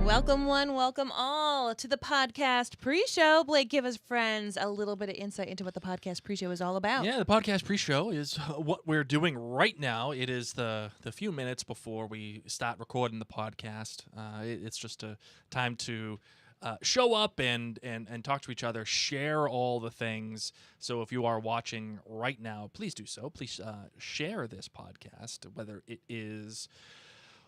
Welcome one, welcome all to the podcast pre-show. Blake, give us friends a little bit of insight into what the podcast pre-show is all about. Yeah, the podcast pre-show is what we're doing right now. It is the few minutes before we start recording the podcast. It's just a time to show up and talk to each other, share all the things. So if you are watching right now, please do so. Please share this podcast, whether it is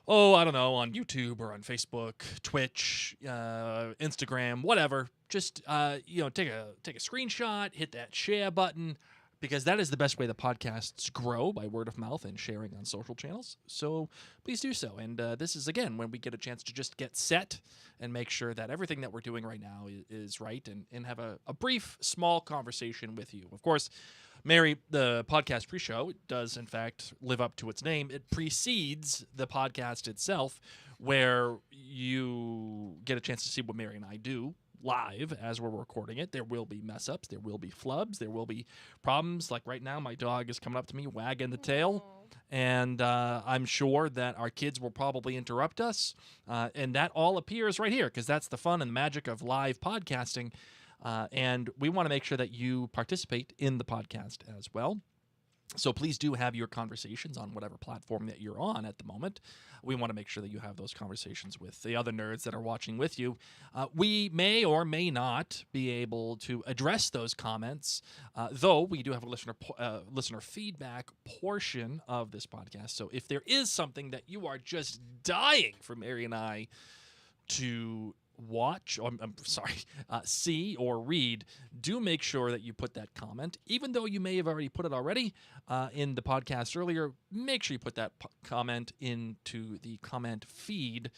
I don't know, on YouTube or on Facebook, Twitch, Instagram, whatever. Just take a screenshot, hit that share button, because that is the best way the podcasts grow, by word of mouth and sharing on social channels. So please do so. And this is, again, when we get a chance to just get set and make sure that everything that we're doing right now is right, and have a brief, small conversation with you. Of course, Mary, the podcast pre-show does, in fact, live up to its name. It precedes the podcast itself, where you get a chance to see what Mary and I do live as we're recording it. There will be mess-ups. There will be flubs. There will be problems. Like right now, my dog is coming up to me, wagging the tail. And I'm sure that our kids will probably interrupt us. And that all appears right here, because that's the fun and magic of live podcasting. And we want to make sure that you participate in the podcast as well. So please do have your conversations on whatever platform that you're on at the moment. We want to make sure that you have those conversations with the other nerds that are watching with you. We may or may not be able to address those comments, though we do have a listener feedback portion of this podcast. So if there is something that you are just dying for Mary and I to see or read, do make sure that you put that comment. Even though you may have already put it already in the podcast earlier, make sure you put that comment into the comment feed.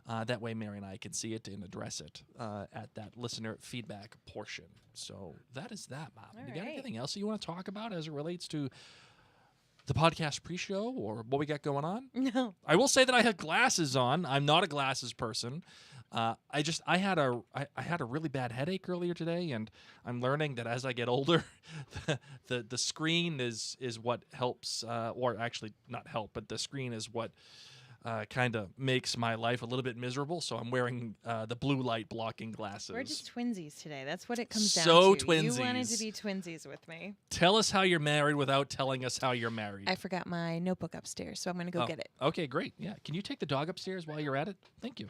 That way Mary and I can see it and address it at that listener feedback portion. So that is that, Mom. You got anything else that you want to talk about as it relates to the podcast pre-show or what we got going on? No. I will say that I had glasses on. I'm not a glasses person. I had a really bad headache earlier today, and I'm learning that as I get older, the screen is what helps, or actually not help, but the screen is what kind of makes my life a little bit miserable. So I'm wearing the blue light blocking glasses. We're just twinsies today. That's what it comes down So to. twinsies. You wanted to be twinsies with me. Tell us how you're married without telling us how you're married. I forgot my notebook upstairs, so I'm going to go get it. Okay, great. Yeah. Can you take the dog upstairs while you're at it? Thank you.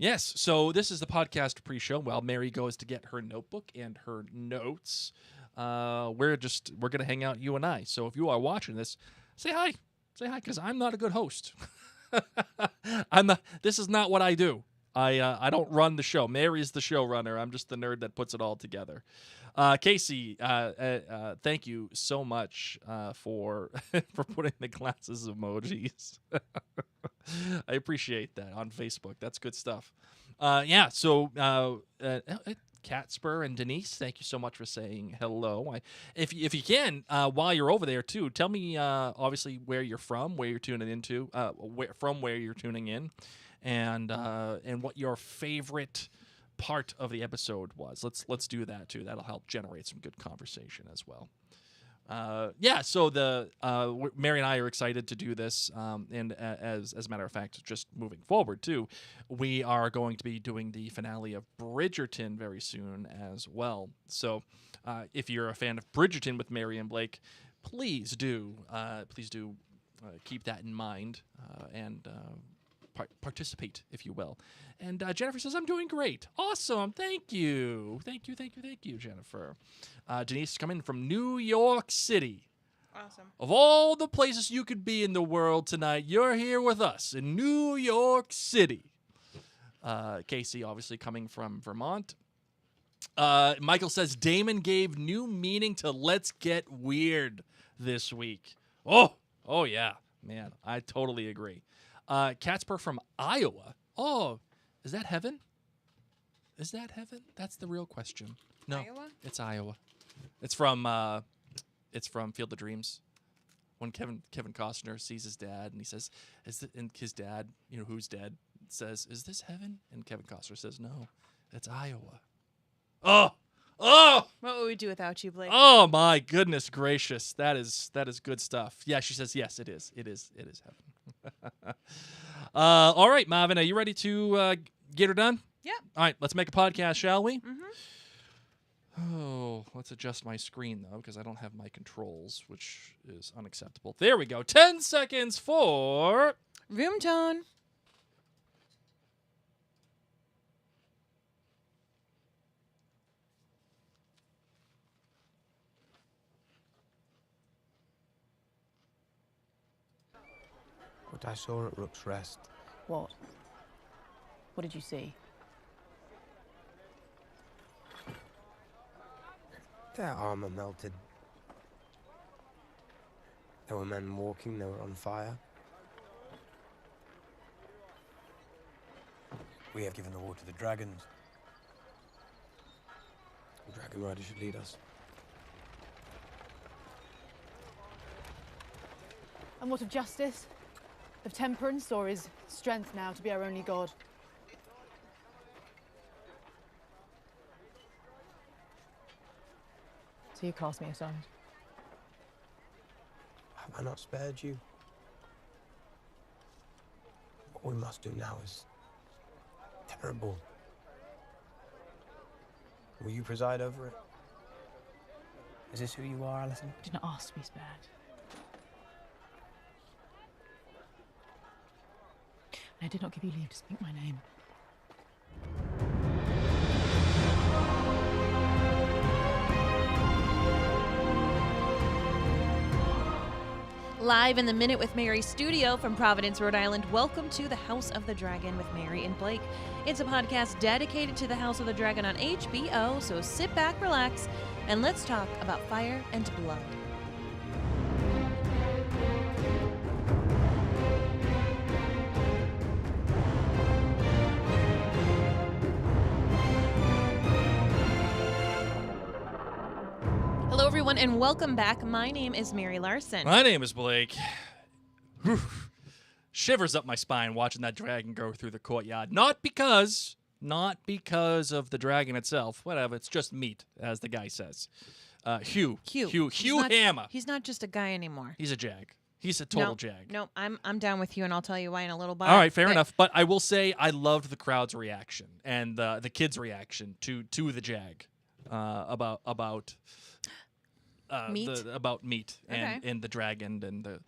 Yes, so this is the podcast pre-show. While Mary goes to get her notebook and her notes, we're going to hang out, you and I. So if you are watching this, say hi. Say hi, because I'm not a good host. This is not what I do. I don't run the show. Mary's the showrunner. I'm just the nerd that puts it all together. Casey, thank you so much for putting the glasses emojis. I appreciate that on Facebook. That's good stuff. So Catspur and Denise, thank you so much for saying hello. If you can, while you're over there too, tell me obviously where you're from, where you're tuning into, where you're tuning in, and what your favorite part of the episode was. Let's do that too. That'll help generate some good conversation as well. So Mary and I are excited to do this, and as a matter of fact, just moving forward too, we are going to be doing the finale of Bridgerton very soon as well. So, if you're a fan of Bridgerton with Mary and Blake, please do keep that in mind and participate, if you will. And Jennifer says, I'm doing great. Awesome. Thank you. Thank you, Jennifer. Denise is coming from New York City. Awesome. Of all the places you could be in the world tonight, you're here with us in New York City. Casey, obviously, coming from Vermont. Michael says, Damon gave new meaning to Let's Get Weird this week. Oh, yeah. Man, I totally agree. Catspur from Iowa. Oh, is that heaven? Is that heaven? That's the real question. No, Iowa? It's Iowa. It's from Field of Dreams. When Kevin Costner sees his dad and he says, and his dad, who's dead, says, "Is this heaven?" And Kevin Costner says, "No, it's Iowa." Oh. What would we do without you, Blake? Oh my goodness gracious. That is good stuff. Yeah, she says, yes, it is. It is heaven. All right, Marvin, are you ready to get her done? Yeah. All right, let's make a podcast, shall we? Mm-hmm. Oh, let's adjust my screen, though, because I don't have my controls, which is unacceptable. There we go. 10 seconds for... Room tone. What I saw at Rook's Rest. What? What did you see? Their armor melted. There were men walking, they were on fire. We have given the war to the dragons. The dragon rider should lead us. And what of justice? Of temperance, or is strength now to be our only god? So you cast me aside. Have I not spared you? What we must do now is terrible. Will you preside over it? Is this who you are, Alison? Did not ask to be spared. I did not give you leave to speak my name. Live in the Minute with Mary studio from Providence, Rhode Island, welcome to the House of the Dragon with Mary and Blake. It's a podcast dedicated to the House of the Dragon on HBO, so sit back, relax, and let's talk about fire and blood. Hello, everyone, and welcome back. My name is Mary Larson. My name is Blake. Whew. Shivers up my spine watching that dragon go through the courtyard. Not because of the dragon itself. Whatever, it's just meat, as the guy says. Hugh Hammer. He's not just a guy anymore. He's a jag. He's a total jag. No, I'm down with you, and I'll tell you why in a little bit. All right, fair enough. But I will say I loved the crowd's reaction and the kids' reaction to the jag about meat. About meat Okay. and the dragon and the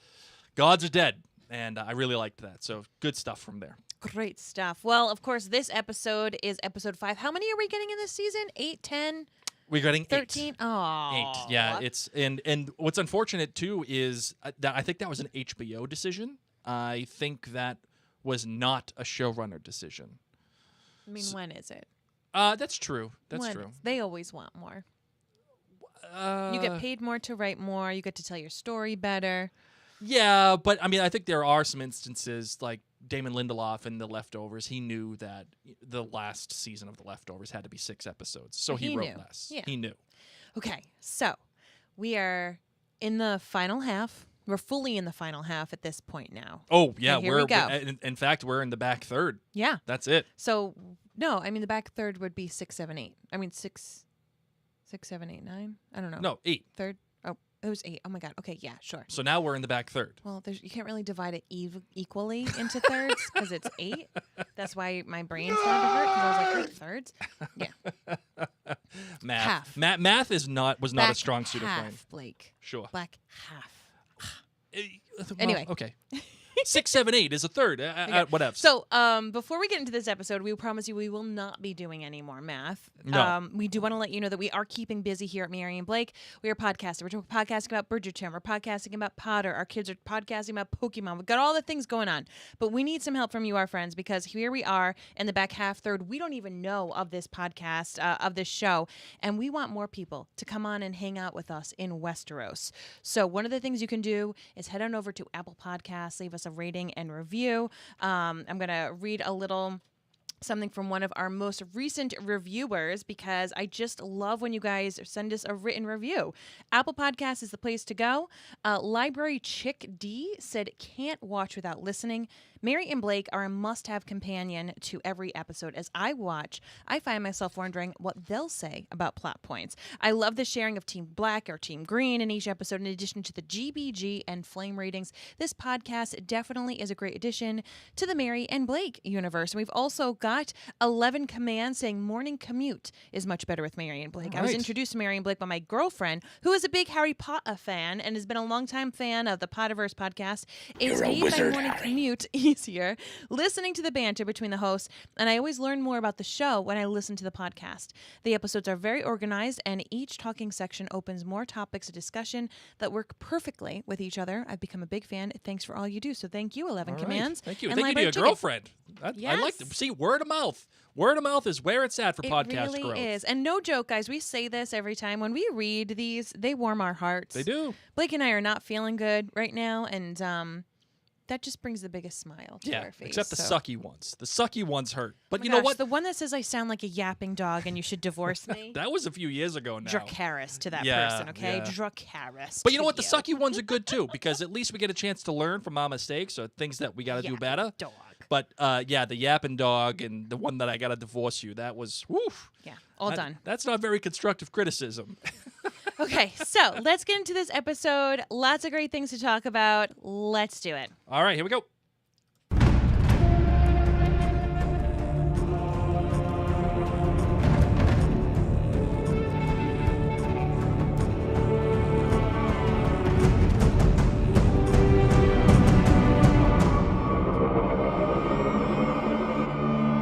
gods are dead, and I really liked that. So good stuff from there. Great stuff. Well, of course, this episode is episode 5. How many are we getting in this season? 8, 10, We're getting 13? Oh, 8. Yeah, it's and what's unfortunate too is that I think that was an HBO decision. I think that was not a showrunner decision. I mean, when is it? That's true. That's When true. They always want more. You get paid more to write more. You get to tell your story better. Yeah, but I mean, I think there are some instances like Damon Lindelof in The Leftovers. He knew that the last season of The Leftovers had to be 6 episodes, so he wrote knew. less. Yeah. He knew. Okay, so we are in the final half. We're fully in the final half at this point now. Oh yeah, Okay, here we go. In fact, we're in the back third. Yeah. That's it. So, no, I mean, the back third would be 6, 7, 8. I mean, 6, 7, 8, 9. I don't know. No, 8. Third. Oh, it was 8. Oh my God. Okay, yeah, sure. So now we're in the back third. Well, you can't really divide it equally into thirds because it's 8. That's why my brain started to hurt because I was like, 8 thirds? Yeah. Math. Half. Math was not Back a strong suit of mine. half, Blake. Sure. Black half. Well, Anyway. okay. 6, 7, 8 is a third. Whatever. So, before we get into this episode, we promise you we will not be doing any more math. No. We do want to let you know that we are keeping busy here at Mary and Blake. We are podcasting. We're podcasting about Bridgerton. We're podcasting about Potter. Our kids are podcasting about Pokemon. We've got all the things going on. But we need some help from you, our friends, because here we are in the back half third. We don't even know of this podcast, of this show. And we want more people to come on and hang out with us in Westeros. So one of the things you can do is head on over to Apple Podcasts, leave us a rating and review. I'm going to read a little something from one of our most recent reviewers because I just love when you guys send us a written review. Apple Podcasts is the place to go. Library Chick D said, can't watch without listening. Mary and Blake are a must-have companion to every episode. As I watch, I find myself wondering what they'll say about plot points. I love the sharing of Team Black or Team Green in each episode. In addition to the GBG and Flame ratings, this podcast definitely is a great addition to the Mary and Blake universe. And we've also got 11 commands saying morning commute is much better with Mary and Blake. I was introduced to Mary and Blake by my girlfriend, who is a big Harry Potter fan and has been a longtime fan of the Potterverse podcast. It's made my morning commute easier listening to the banter between the hosts, and I always learn more about the show when I listen to the podcast. The episodes are very organized, and each talking section opens more topics of discussion that work perfectly with each other. I've become a big fan. Thanks for all you do. So thank you, 11 Commands. Thank you. And Thank you to your girlfriend. I like to see word of mouth. Word of mouth is where it's at for podcast really growth. It really is. And no joke, guys, we say this every time. When we read these, they warm our hearts. They do. Blake and I are not feeling good right now, and that just brings the biggest smile to our face. Except the sucky ones. The sucky ones hurt. But Oh you know what? The one that says I sound like a yapping dog and you should divorce me. That was a few years ago now. Dracarys to that Yeah, person, okay? yeah. Dracarys. But you know what? The sucky ones are good too, because at least we get a chance to learn from our mistakes or things that we got to do better. Dog. But the yapping dog and the one that I got to divorce you, that was, woof. Yeah, all done. That's not very constructive criticism. Okay, so let's get into this episode. Lots of great things to talk about. Let's do it. All right, here we go.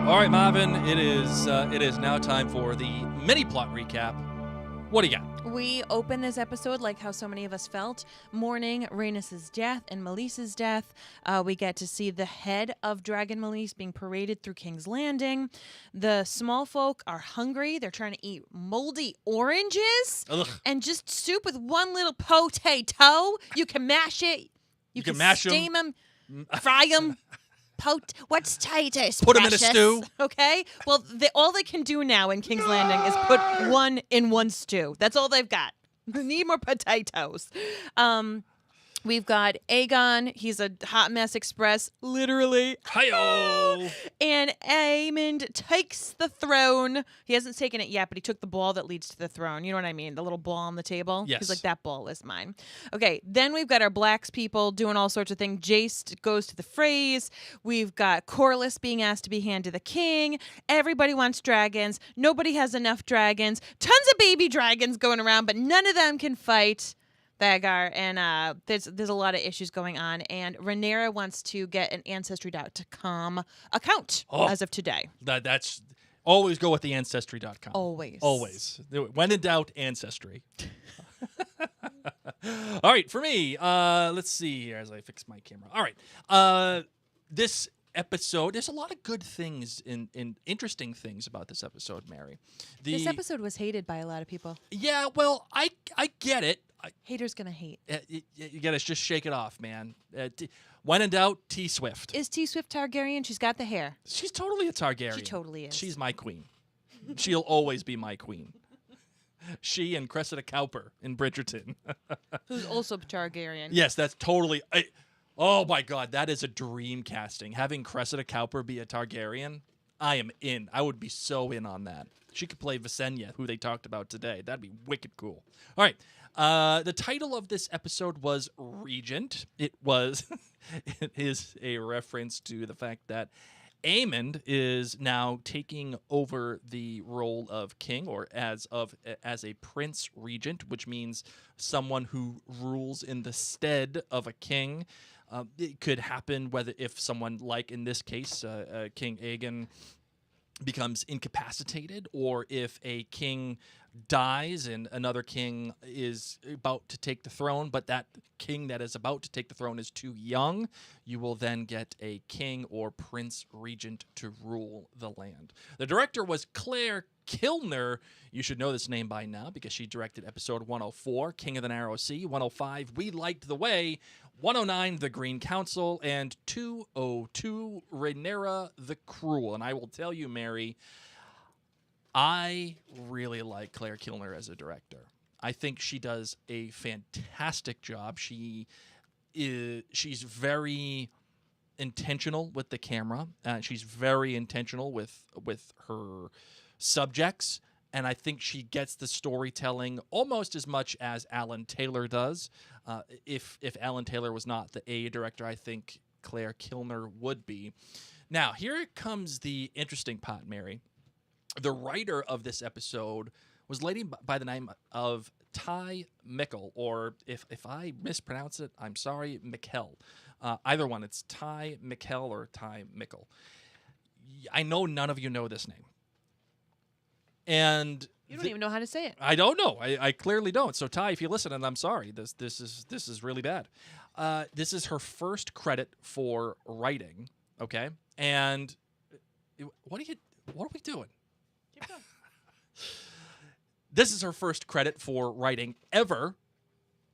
All right, Marvin, it is now time for the mini plot recap. What do you got? We open this episode like how so many of us felt, mourning Rhaenys' death and Melissa's death. We get to see the head of Dragon Melisse being paraded through King's Landing. The small folk are hungry. They're trying to eat moldy oranges and just soup with one little potato. You can mash it. You can mash 'em. steam them, fry them. What's Titus? Put them in a stew. Okay. Well, all they can do now in King's Landing is put one in one stew. That's all they've got. They need more potatoes. We've got Aegon. He's a hot mess express, literally. Hi-yo! And Aemond takes the throne. He hasn't taken it yet, but he took the ball that leads to the throne. You know what I mean? The little ball on the table. Yes. He's like, that ball is mine. Okay, then we've got our Blacks people doing all sorts of things. Jace goes to the phrase. We've got Corlys being asked to be hand to the king. Everybody wants dragons. Nobody has enough dragons. Tons of baby dragons going around, but none of them can fight Vagar, and there's a lot of issues going on, and Rhaenyra wants to get an Ancestry.com account as of today. That's always go with the Ancestry.com. Always. When in doubt, Ancestry. All right, for me, let's see here as I fix my camera. All right, this episode, there's a lot of good things and interesting things about this episode, Mary. This episode was hated by a lot of people. Yeah, well, I get it. Haters gonna hate. You gotta just shake it off, man. When in doubt, T-Swift. Is T-Swift Targaryen? She's got the hair. She's totally a Targaryen. She totally is. She's my queen. She'll always be my queen. She and Cressida Cowper in Bridgerton. Who's also Targaryen. Yes, that's totally... oh, my God. That is a dream casting. Having Cressida Cowper be a Targaryen, I am in. I would be so in on that. She could play Visenya, who they talked about today. That'd be wicked cool. All right. The title of this episode was Regent. It is a reference to the fact that Aemond is now taking over the role of king, or as a prince regent, which means someone who rules in the stead of a king. It could happen if someone, like in this case, King Aegon, becomes incapacitated, or if a king dies and another king is about to take the throne, but that king that is about to take the throne is too young, you will then get a king or prince regent to rule the land. The director was Claire Kilner. You should know this name by now because she directed episode 104, King of the Narrow Sea, 105, We Light the Way, 109, The Green Council, and 202, Rhaenyra the Cruel. And I will tell you, Mary, I really like Claire Kilner as a director. I think she does a fantastic job. She's very intentional with the camera. She's very intentional with her subjects, and I think she gets the storytelling almost as much as Alan Taylor does. If Alan Taylor was not the A director, I think Claire Kilner would be. Now, here comes the interesting part, Mary. The writer of this episode was a lady by the name of Ty Mickle, or if I mispronounce it, I'm sorry, Mikkel. Either one, it's Ty Mikkel or Ty Mickle. I know none of you know this name. And You don't even know how to say it. I don't know. I clearly don't. So Ty, if you listen, and I'm sorry, this is really bad. This is her first credit for writing. Okay, and what are we doing? Keep going. This is her first credit for writing ever,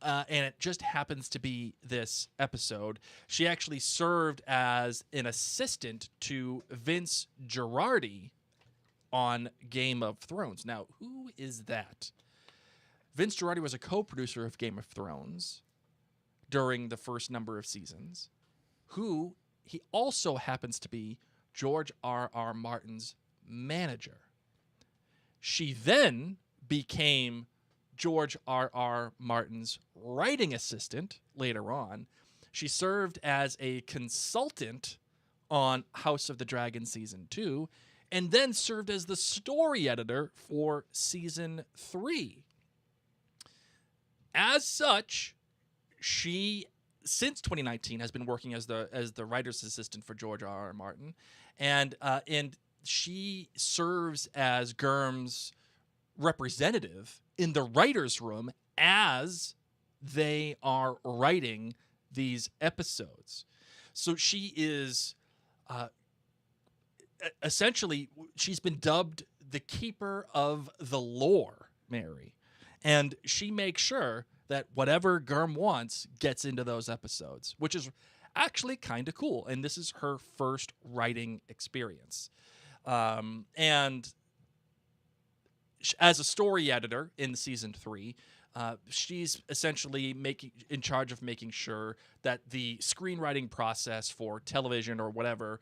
and it just happens to be this episode. She actually served as an assistant to Vince Girardi on Game of Thrones. Now, who is that? Vince Girardi was a co-producer of Game of Thrones during the first number of seasons, who he also happens to be George R.R. Martin's manager. She then became George R.R. Martin's writing assistant later on. She served as a consultant on House of the Dragon Season 2, and then served as the story editor for Season 3. As such, she, since 2019, has been working as the writer's assistant for George R.R. Martin, and she serves as Gurm's representative in the writer's room as they are writing these episodes. So she is essentially, she's been dubbed the keeper of the lore, Mary. And she makes sure that whatever Gurm wants gets into those episodes, which is actually kind of cool. And this is her first writing experience. And as a story editor in Season 3, she's essentially in charge of making sure that the screenwriting process for television or whatever,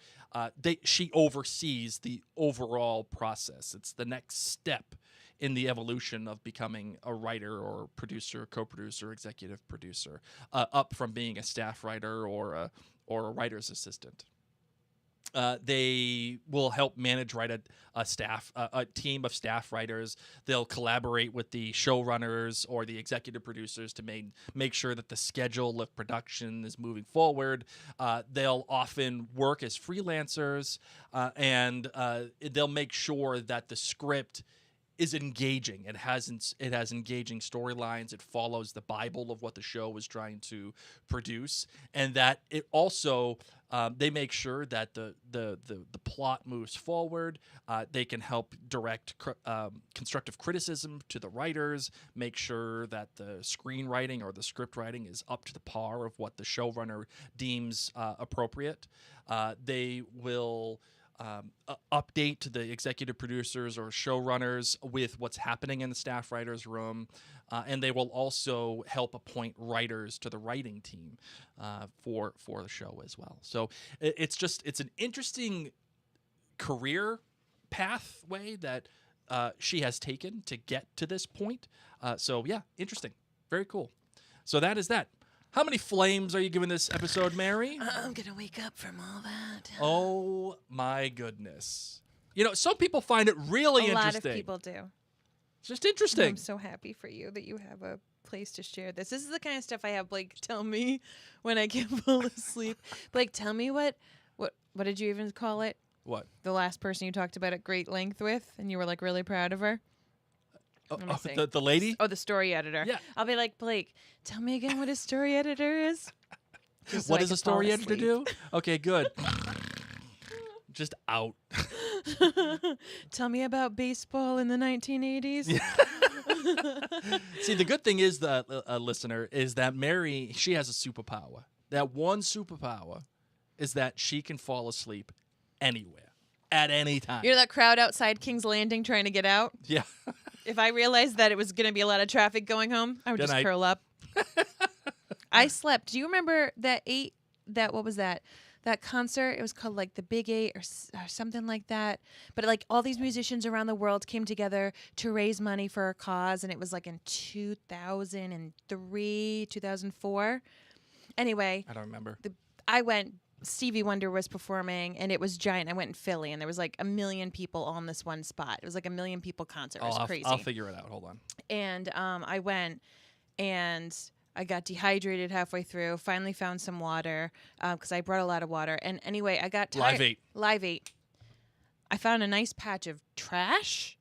she oversees the overall process. It's the next step in the evolution of becoming a writer or producer, co-producer, executive producer, up from being a staff writer or a writer's assistant. They will help write a team of staff writers. They'll collaborate with the showrunners or the executive producers to make sure that the schedule of production is moving forward. They'll often work as freelancers, and they'll make sure that the script is engaging. It has engaging storylines. It follows the Bible of what the show was trying to produce, and that it also they make sure that the plot moves forward. They can help direct constructive criticism to the writers, make sure that the screenwriting or the script writing is up to the par of what the showrunner deems appropriate. They will update to the executive producers or showrunners with what's happening in the staff writers' room, and they will also help appoint writers to the writing team for the show as well. So it's an interesting career pathway that she has taken to get to this point. So yeah, interesting, very cool. So that is that. How many flames are you giving this episode, Mary? I'm going to wake up from all that. Oh, my goodness. You know, some people find it really interesting. A lot of people do. It's just interesting. I'm so happy for you that you have a place to share this. This is the kind of stuff I have Blake tell me when I get fall asleep. Blake, tell me what did you even call it? What? The last person you talked about at great length with, and you were like really proud of her. The lady? Oh, the story editor. Yeah. I'll be like, Blake, tell me again what a story editor is. What does a story editor do? Okay, good. Just out. Tell me about baseball in the 1980s. See, the good thing is that, listener, is that Mary, she has a superpower. That one superpower is that she can fall asleep anywhere, at any time. You know that crowd outside King's Landing trying to get out? Yeah. If I realized that it was going to be a lot of traffic going home, I would Good just night. curl up. I slept. Do you remember what was that? that concert. It was called like the Big Eight or something like that. But like all these musicians around the world came together to raise money for a cause, and it was like in 2003, 2004. Anyway, I don't remember. I went. Stevie Wonder was performing, and it was giant. I went in Philly, and there was like 1 million people on this one spot. It was like 1 million people concert. It was crazy. I'll figure it out. Hold on. And I went, and I got dehydrated halfway through. Finally found some water because I brought a lot of water. And anyway, I got tired. Live 8. I found a nice patch of trash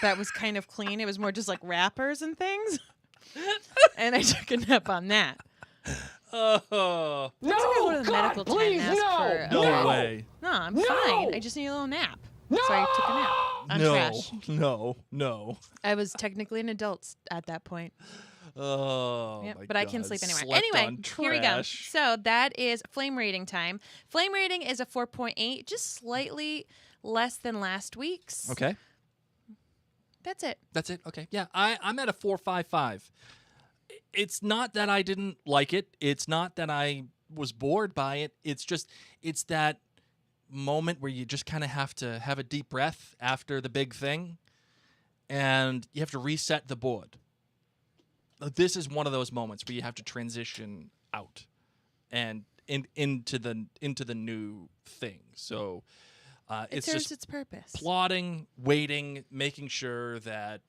that was kind of clean. It was more just like wrappers and things. And I took a nap on that. Oh. No, God, please, no. No way. No, I'm fine. I just need a little nap. No. So I took a nap on trash. No. I was technically an adult at that point. Oh, yep, my but God. I can sleep anywhere. Slept Anyway, on here we go. trash. So that is flame rating time. Flame rating is a 4.8, just slightly less than last week's. Okay. That's it. Okay. Yeah, I'm at a 4.55. It's not that I didn't like it. It's not that I was bored by it. It's that moment where you just kind of have to have a deep breath after the big thing, and you have to reset the board. This is one of those moments where you have to transition out and into the new thing. So It serves its purpose. Plotting, waiting, making sure that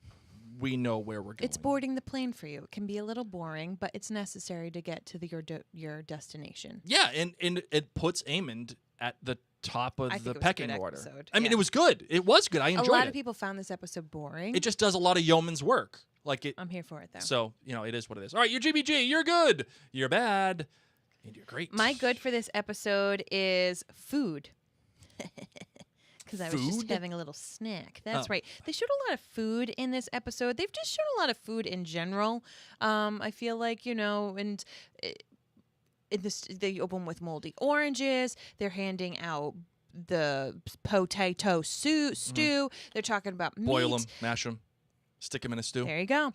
we know where we're going. It's boarding the plane for you. It can be a little boring, but it's necessary to get to your destination. Yeah, and it puts Eamon at the top of the pecking order. Episode. I mean, it was good. It was good. I enjoyed it. A lot of people found this episode boring. It just does a lot of yeoman's work. I'm here for it, though. So, it is what it is. All right, you're GBG. You're good. You're bad. And you're great. My good for this episode is food. Because I was just having a little snack. That's right. They showed a lot of food in this episode. They've just shown a lot of food in general. I feel like, and they open with moldy oranges. They're handing out the potato stew. Mm-hmm. They're talking about meat. Boil them, mash them, stick them in a stew. There you go.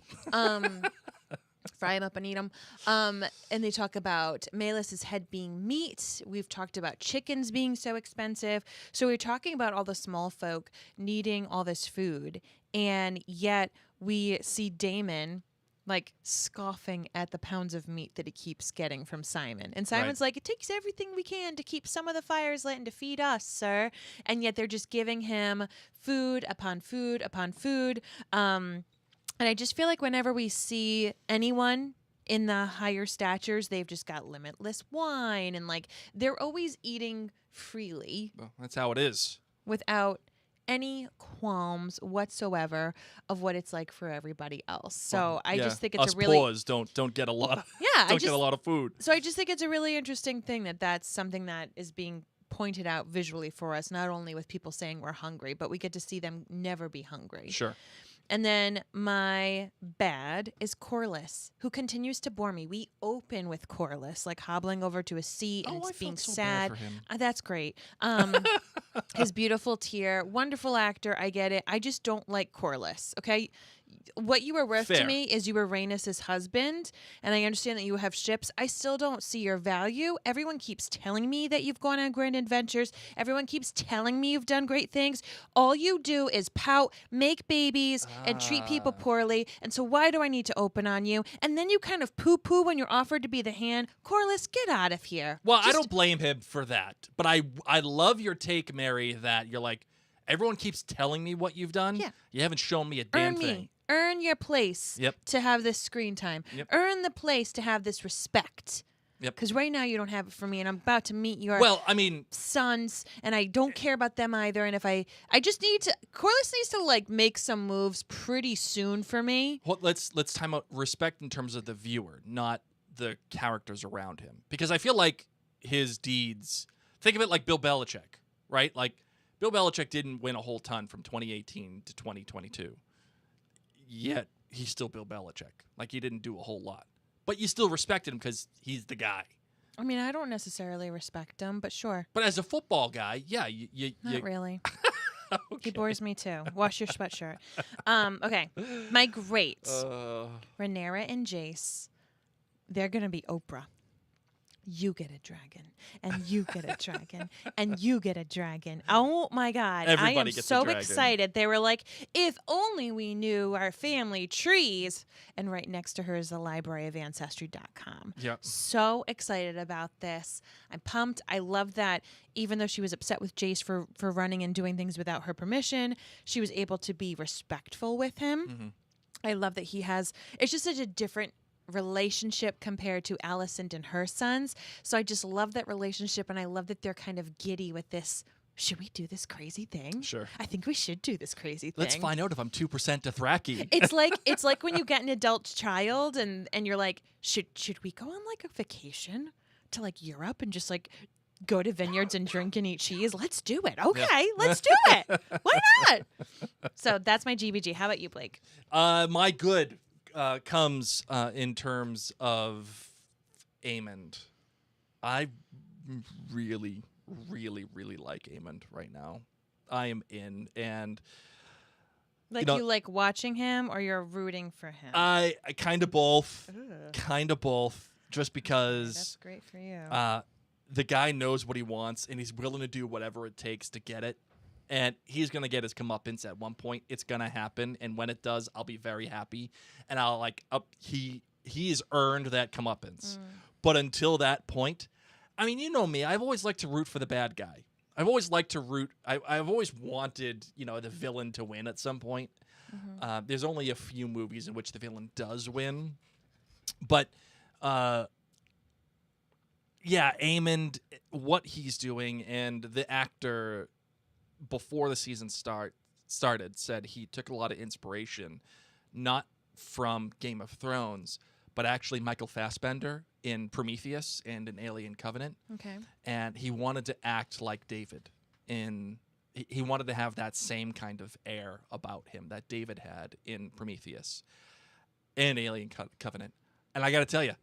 Fry them up and eat them. And they talk about Melis's head being meat. We've talked about chickens being so expensive. So we're talking about all the small folk needing all this food. And yet we see Damon scoffing at the pounds of meat that he keeps getting from Simon. And Simon's like, it takes everything we can to keep some of the fires lit and to feed us, sir. And yet they're just giving him food upon food upon food. And I just feel like whenever we see anyone in the higher statures, they've just got limitless wine and they're always eating freely. Well, that's how it is. Without any qualms whatsoever of what it's like for everybody else. So I just think it's a really poors don't get a lot of get a lot of food. So I just think it's a really interesting thing that's something that is being pointed out visually for us, not only with people saying we're hungry, but we get to see them never be hungry. Sure. And then my bad is Corliss, who continues to bore me. We open with Corliss, hobbling over to a seat and it's being so sad. Bad for him. That's great. His beautiful tear, wonderful actor. I get it. I just don't like Corliss. Okay. What you were worth to me is you were Rhaenys' husband, and I understand that you have ships. I still don't see your value. Everyone keeps telling me that you've gone on grand adventures. Everyone keeps telling me you've done great things. All you do is pout, make babies, and treat people poorly. And so why do I need to open on you? And then you kind of poo-poo when you're offered to be the hand. Corliss, get out of here. Well, I don't blame him for that. But I love your take, Mary, that you're like, everyone keeps telling me what you've done. Yeah. You haven't shown me a damn thing. Earn your place to have this screen time. Yep. Earn the place to have this respect. Yep. Because right now you don't have it for me, and I'm about to meet your sons, and I don't care about them either. And if I just need to, Corliss needs to make some moves pretty soon for me. Well, let's time out respect in terms of the viewer, not the characters around him, because I feel like his deeds. Think of it like Bill Belichick, right? Bill Belichick didn't win a whole ton from 2018 to 2022. Yet he's still Bill Belichick. He didn't do a whole lot. But you still respected him because he's the guy. I mean, I don't necessarily respect him, but sure. But as a football guy, yeah, Not really. Okay. He bores me too. Wash your sweatshirt. Okay. My great. Rhaenyra and Jace, they're going to be Oprah. you get a dragon, and you get a dragon, and you get a dragon. Oh my God. I Everybody am gets a so dragon. excited. They were like, if only we knew our family trees. And right next to her is the library of ancestry.com. Yep. So excited about this. I'm pumped. I love that even though she was upset with Jace for running and doing things without her permission, she was able to be respectful with him. Mm-hmm. I love that he has, it's just such a different relationship compared to Alicent and her sons. So I just love that relationship, and I love that they're kind of giddy with this. Should we do this crazy thing? Sure. I think we should do this crazy thing. Let's find out if I'm 2% Dothraki. It's like when you get an adult child and you're like, should we go on like a vacation to like Europe and just like go to vineyards and drink and eat cheese? Let's do it. Okay, let's do it. Why not? So that's my GBG. How about you, Blake? My good comes in terms of Aemond. I really, really, really like Aemond right now. I am in, and Like you like watching him, or you're rooting for him? I kind of both. Ugh. Kind of both. Just because That's great for you. the guy knows what he wants, and he's willing to do whatever it takes to get it. And he's going to get his comeuppance at one point. It's going to happen. And when it does, I'll be very happy. And I'll like, he's earned that comeuppance. But until that point, I mean, you know me. I've always liked to root for the bad guy. I've always liked to root. I've always wanted, the villain to win at some point. There's only a few movies in which the villain does win. But, yeah, Aemond, what he's doing, and the actor before the season started said he took a lot of inspiration, not from Game of Thrones, but actually Michael Fassbender in Prometheus and in Alien Covenant. Okay. And he wanted to act like David. He wanted to have that same kind of air about him that David had in Prometheus and Alien Covenant. And I got to tell you,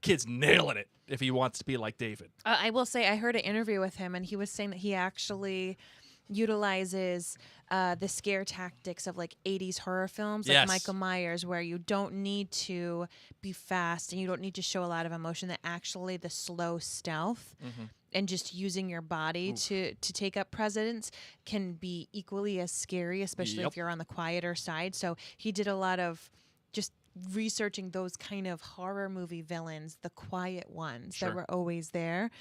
kid's nailing it if he wants to be like David. I will say I heard an interview with him, and he was saying that he actually utilizes the scare tactics of like 80s horror films, like Yes. Michael Myers, where you don't need to be fast and you don't need to show a lot of emotion, that actually the slow stealth and just using your body to take up precedence can be equally as scary, especially if you're on the quieter side. So he did a lot of just researching those kind of horror movie villains, the quiet ones that were always there.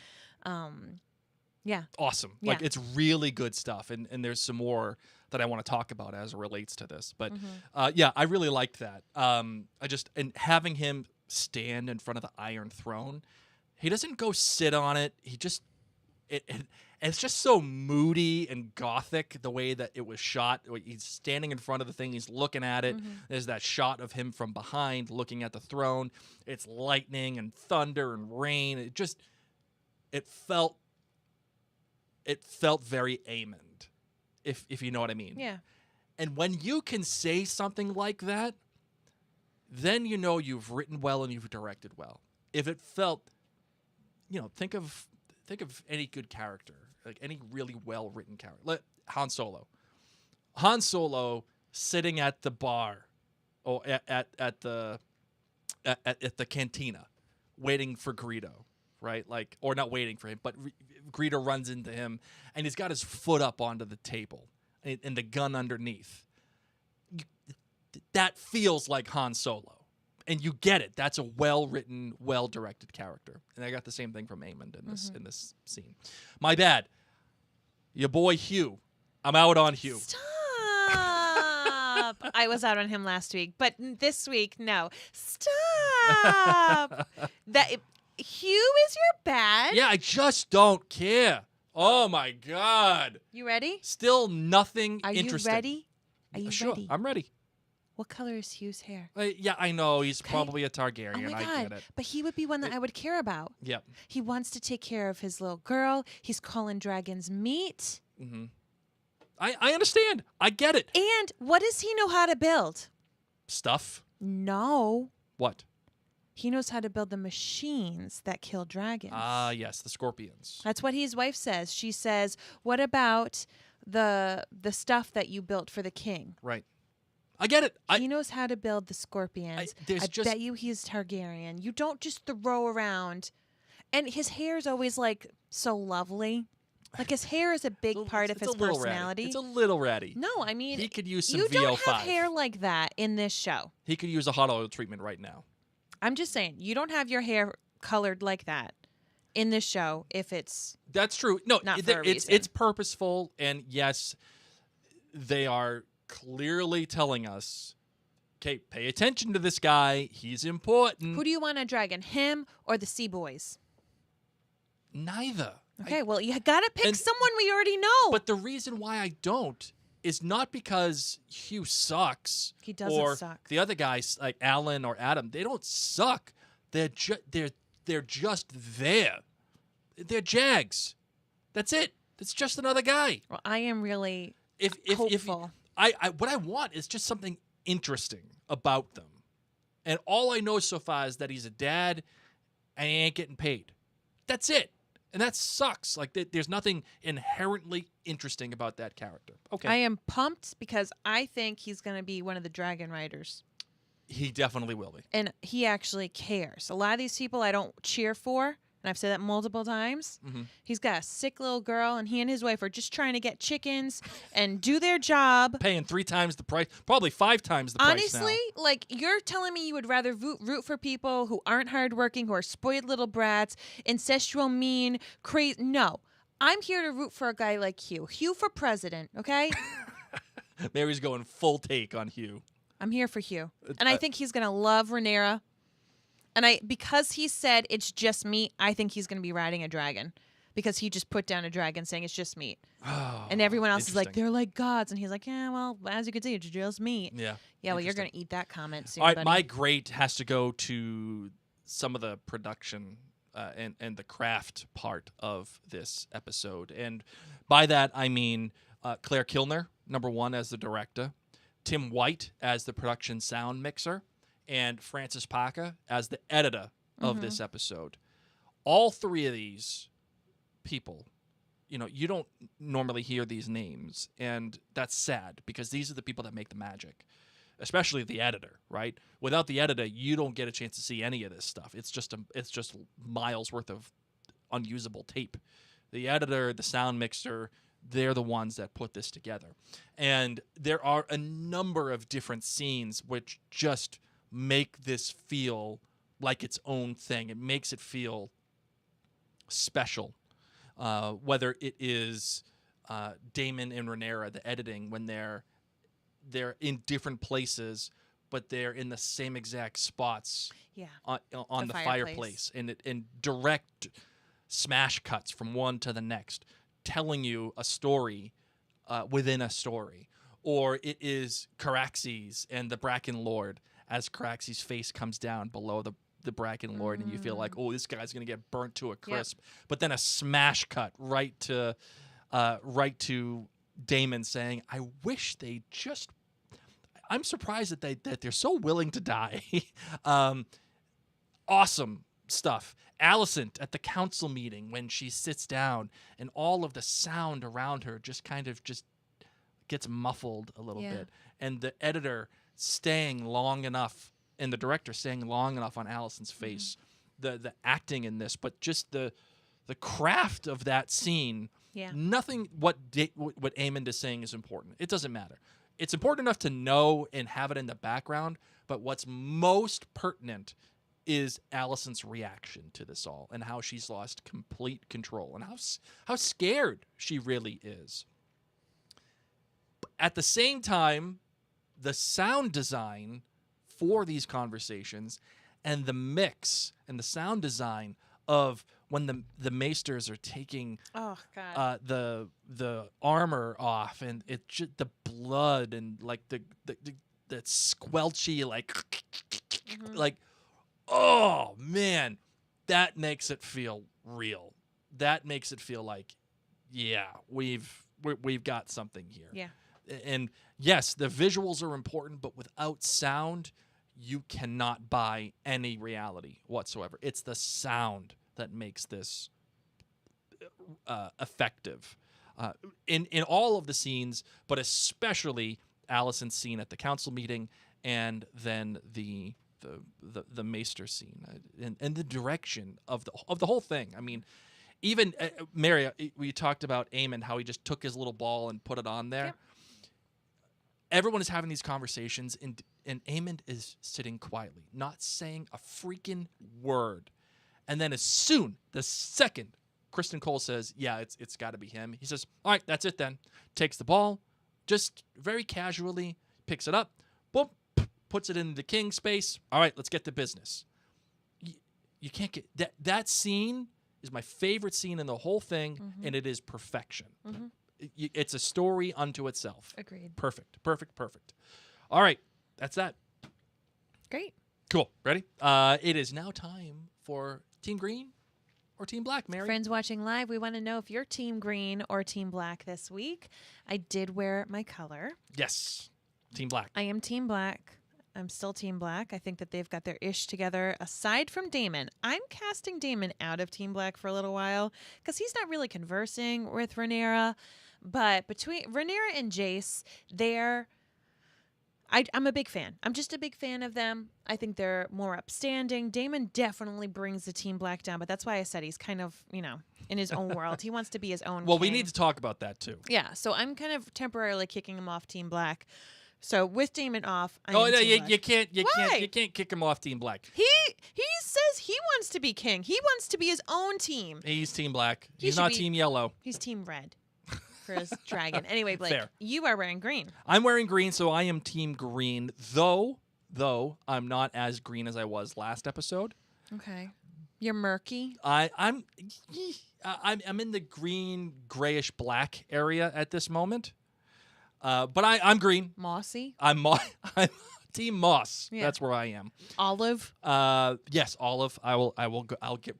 Yeah. Awesome. Yeah. Like, it's really good stuff. And there's some more that I want to talk about as it relates to this. But yeah, I really liked that. And having him stand in front of the Iron Throne, he doesn't go sit on it. He just, it's just so moody and gothic the way that it was shot. He's standing in front of the thing. He's looking at it. There's that shot of him from behind looking at the throne. It's lightning and thunder and rain. It felt very Aemond, if you know what I mean. Yeah. And when you can say something like that, then you know you've written well and you've directed well. If it felt, think of any good character, like any really well written character. Han Solo. Han Solo sitting at the bar, or at the cantina, waiting for Greedo. Right? Like, or not waiting for him, but Greedo runs into him, and he's got his foot up onto the table and the gun underneath. That feels like Han Solo. And you get it. That's a well-written, well-directed character. And I got the same thing from Aemond in this scene. My bad. Your boy Hugh. I'm out on Hugh. Stop. I was out on him last week, but this week, no. Stop. Hugh is your bad? Yeah, I just don't care. Oh, my God. You ready? Still nothing Are interesting. you ready? Are you Sure, ready? I'm ready. What color is Hugh's hair? Yeah, I know. He's Okay. probably a Targaryen. Oh my I God. get it. But he would be one that I would care about. Yep. He wants to take care of his little girl. He's calling dragons meat. Mm-hmm. I understand. I get it. And what does he know how to build? Stuff. No. What? He knows how to build the machines that kill dragons. Yes, the scorpions. That's what his wife says. She says, "What about the stuff that you built for the king?" Right. I get it. He knows how to build the scorpions. I bet you he's Targaryen. You don't just throw around And his hair is always like so lovely. Like his hair is a big part of It's his a little personality. Ratty. It's a little ratty. No, I mean, he could use some you VO5. don't have hair like that in this show. He could use a hot oil treatment right now. I'm just saying, you don't have your hair colored like that in this show if it's That's true. No, not for a reason. it's purposeful, and yes, they are clearly telling us, okay, pay attention to this guy. He's important. Who do you want a dragon, him or the Sea Boys? Neither. Okay, well, you got to pick and- someone we already know. But the reason why I don't is not because Hugh sucks. He doesn't or suck. The other guys like Alan or Adam, they don't suck. They're just there. They're Jags. That's it. It's just another guy. Well, I am really If hopeful. what I want is just something interesting about them. And all I know so far is that he's a dad and he ain't getting paid. That's it. And that sucks. Like, there's nothing inherently interesting about that character. Okay. I am pumped because I think he's going to be one of the dragon riders. He definitely will be. And he actually cares. A lot of these people I don't cheer for, and I've said that multiple times. Mhm. He's got a sick little girl, and he and his wife are just trying to get chickens and do their job. Paying 3 times the price, probably 5 times the price Honestly, now. like, you're telling me you would rather root for people who aren't hardworking, who are spoiled little brats, incestual, mean, crazy. No. I'm here to root for a guy like Hugh. Hugh for president, okay? Mary's going full take on Hugh. I'm here for Hugh. And I think he's going to love Rhaenyra. And because he said it's just meat, I think he's going to be riding a dragon. Because he just put down a dragon saying it's just meat. Oh, And everyone else is like, interesting. they're like gods. And he's like, yeah, well, as you can see, it's just meat. Yeah. Yeah, well, you're Interesting. going to eat that comment soon, All right, buddy. my great has to go to some of the production and the craft part of this episode. And by that, I mean Claire Kilner, number 1, as the director, Tim White as the production sound mixer, and Francis Parker as the editor of this episode. All 3 of these people, you don't normally hear these names, and that's sad because these are the people that make the magic, especially the editor, right? Without the editor, you don't get a chance to see any of this stuff. It's just miles worth of unusable tape. The editor, the sound mixer, they're the ones that put this together. And there are a number of different scenes which just make this feel like its own thing. It makes it feel special. Whether it is Damon and Rhaenyra, the editing, when they're in different places, but they're in the same exact spots Yeah. on The the fireplace. fireplace, and direct smash cuts from one to the next, telling you a story within a story. Or it is Caraxes and the Bracken Lord as Caraxes' face comes down below the Bracken Lord, and you feel like, oh, this guy's gonna get burnt to a crisp. But then a smash cut right to Damon saying, "I wish they just." I'm surprised that they're so willing to die. Awesome stuff. Alicent at the council meeting when she sits down and all of the sound around her just kind of just gets muffled a little bit, and the editor staying long enough and the director staying long enough on Alicent's face, the acting in this, but just the craft of that scene. Yeah. Nothing what Aemond is saying is important. It doesn't matter. It's important enough to know and have it in the background, but what's most pertinent is Alicent's reaction to this all and how she's lost complete control and how scared she really is. At the same time, the sound design for these conversations and the mix and the sound design of when the maesters are taking Oh, God. the armor off, and it just the blood and like the squelchy like oh man, that makes it feel real. That makes it feel like, yeah, we've got something here. Yeah. And yes, the visuals are important, but without sound, you cannot buy any reality whatsoever. It's the sound that makes this effective in all of the scenes, but especially Alicent's scene at the council meeting, and then the the Maester scene and the direction of the whole thing. I mean, even Mary, we talked about Aemond, how he just took his little ball and put it on there. Yep. Everyone is having these conversations, and Aemond is sitting quietly, not saying a freaking word. And then the second Kristen Cole says, yeah, it's got to be him, he says, all right, that's it then. Takes the ball, just very casually picks it up, boom, puts it in the king space. All right, let's get to business. You can't get that scene is my favorite scene in the whole thing, and it is perfection. It's a story unto itself. Agreed. Perfect. All right, that's that. Great. Cool. Ready? It is now time for Team Green or Team Black, Mary. Friends watching live, we want to know if you're Team Green or Team Black this week. I did wear my color. Yes. Team Black. I am Team Black. I'm still Team Black. I think that they've got their ish together. Aside from Daemon, I'm casting Daemon out of Team Black for a little while because he's not really conversing with Rhaenyra. But between Rhaenyra and Jace, I'm a big fan. I'm just a big fan of them. I think they're more upstanding. Daemon definitely brings the Team Black down, but that's why I said he's kind of, in his own world. He wants to be his own Well, we king. need to talk about that too. Yeah, so I'm kind of temporarily kicking him off Team Black. So with Daemon off, I Oh am no, Team Black. you can't kick him off Team Black. He says he wants to be king. He wants to be his own team. He's Team Black. He He's should not be- Team Yellow. He's Team Red for his dragon. Anyway, Blake, Fair. you are wearing green. I'm wearing green, so I am Team Green. Though I'm not as green as I was last episode. Okay. You're murky. I'm in the green, grayish, black area at this moment. But I'm green. Mossy. I'm Team Moss. Yeah. That's where I am. Olive. Yes, olive. I'll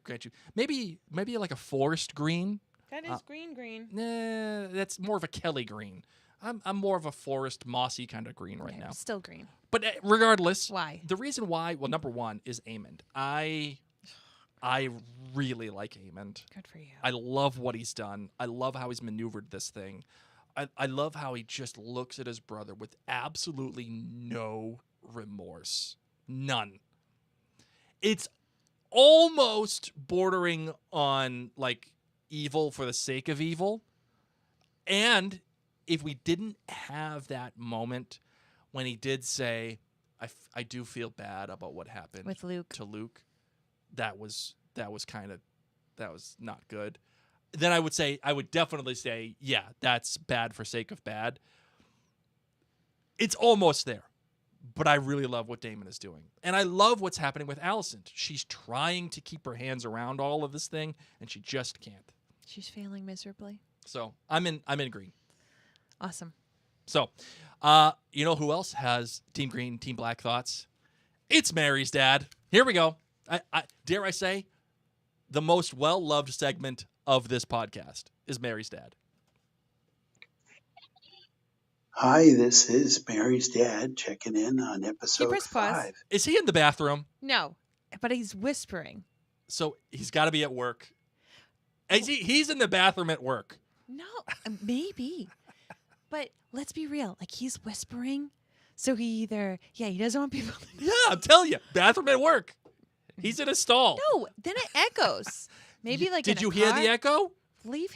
grant you. Maybe like a forest green. That is green. Nah, that's more of a Kelly green. I'm more of a forest, mossy kind of green right Okay, now. still green. But regardless, Why? The reason why, well, number one is Aemond. I really like Aemond. Good for you. I love what he's done. I love how he's maneuvered this thing. I love how he just looks at his brother with absolutely no remorse. None. It's almost bordering on like evil for the sake of evil. And if we didn't have that moment when he did say, I do feel bad about what happened With Luke. to Luke, that was not good. Then I would definitely say, yeah, that's bad for sake of bad. It's almost there. But I really love what Daemon is doing. And I love what's happening with Alicent. She's trying to keep her hands around all of this thing, and she just can't. She's failing miserably. So I'm in green. Awesome. So, you know who else has Team Green, Team Black thoughts? It's Mary's dad. Here we go. I dare I say, the most well-loved segment of this podcast is Mary's dad. Hi, this is Mary's dad checking in on episode press pause. 5. Is he in the bathroom? No, but he's whispering. So he's got to be at work. He's in the bathroom at work. No, maybe. But let's be real. Like, he's whispering. So he doesn't want people to Yeah, I'm telling you, bathroom at work. He's in a stall. No, then it echoes. Maybe like Did in a you hear car. the echo? Leave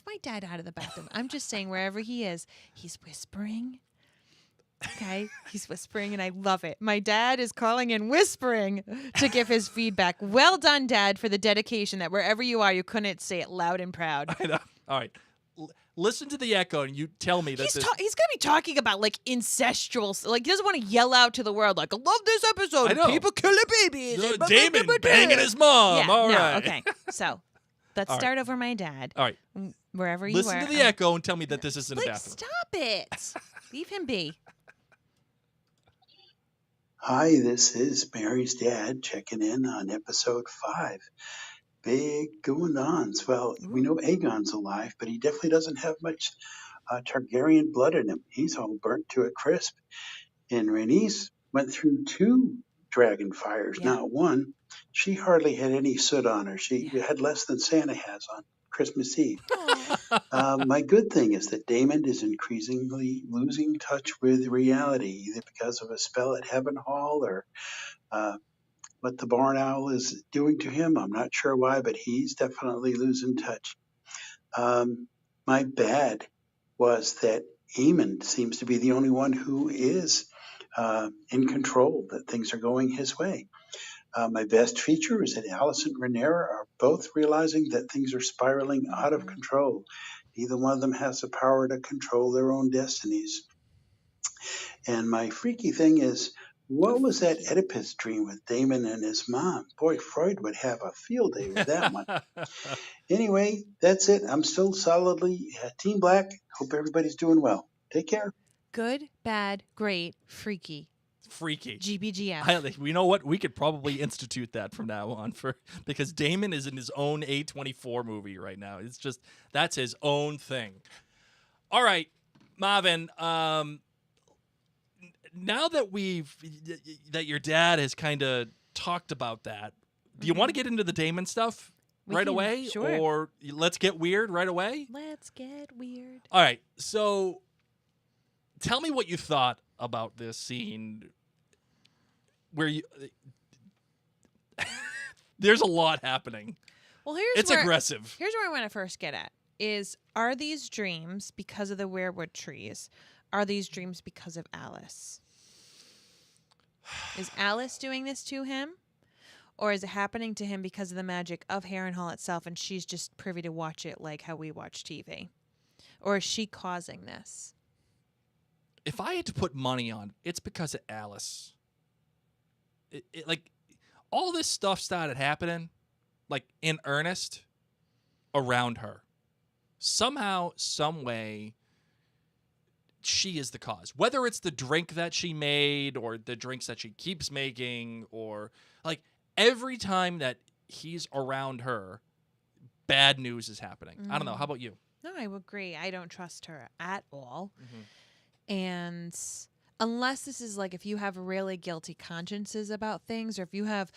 my dad out of the bathroom. I'm just saying wherever he is, he's whispering. Okay? He's whispering and I love it. My dad is calling in whispering to give his feedback. Well done, Dad, for the dedication that wherever you are, you couldn't say it loud and proud. I know. All right. Listen to the echo and you tell me that He's going to be talking about like incestual, like he doesn't want to yell out to the world like, I love this episode. I know. People killing babies. and Damon banging his mom. Yeah, All no, right. okay. So let's All right. start over my dad. All right. Wherever you Listen are. to the echo and tell me that this isn't a Like, bathroom. stop it. Leave him be. Hi, this is Mary's dad checking in on episode 5. Big going-ons. Well, we know Aegon's alive, but he definitely doesn't have much Targaryen blood in him. He's all burnt to a crisp. And Rhaenys went through 2 dragon fires, Yeah. not one. She hardly had any soot on her. She had less than Santa has on Christmas Eve. My good thing is that Damon is increasingly losing touch with reality, either because of a spell at Heaven Hall or what the barn owl is doing to him. I'm not sure why, but he's definitely losing touch. My bad was that Eamon seems to be the only one who is in control, that things are going his way. My best feature is that Alice and Rhaenyra are both realizing that things are spiraling out of control. Neither one of them has the power to control their own destinies. And my freaky thing is, what was that Oedipus dream with Damon and his mom? Boy, Freud would have a field day with that one. Anyway, that's it. I'm still solidly Team Black. Hope everybody's doing well. Take care. Good, bad, great, freaky. Freaky. GBGF. You know what? We could probably institute that from now on because Damon is in his own A24 movie right now. It's just that's his own thing. All right, Marvin. Now that that your dad has kind of talked about that, do you want to get into the Damon stuff right away? Sure. Or let's get weird right away? Let's get weird. All right. So tell me what you thought about this scene where you there's a lot happening. Well, it's aggressive. Here's where I want to first get at is, are these dreams because of the weirwood trees? Are these dreams because of Alice? Is Alice doing this to him? Or is it happening to him because of the magic of Harrenhal itself and she's just privy to watch it like how we watch TV? Or is she causing this? If I had to put money on, it's because of Alice. Like, all this stuff started happening, like, in earnest, around her. Somehow, some way, she is the cause. Whether it's the drink that she made or the drinks that she keeps making or, like, every time that he's around her, bad news is happening. I don't know. How about you? No, I would agree. I don't trust her at all. And unless this is like if you have really guilty consciences about things or if you have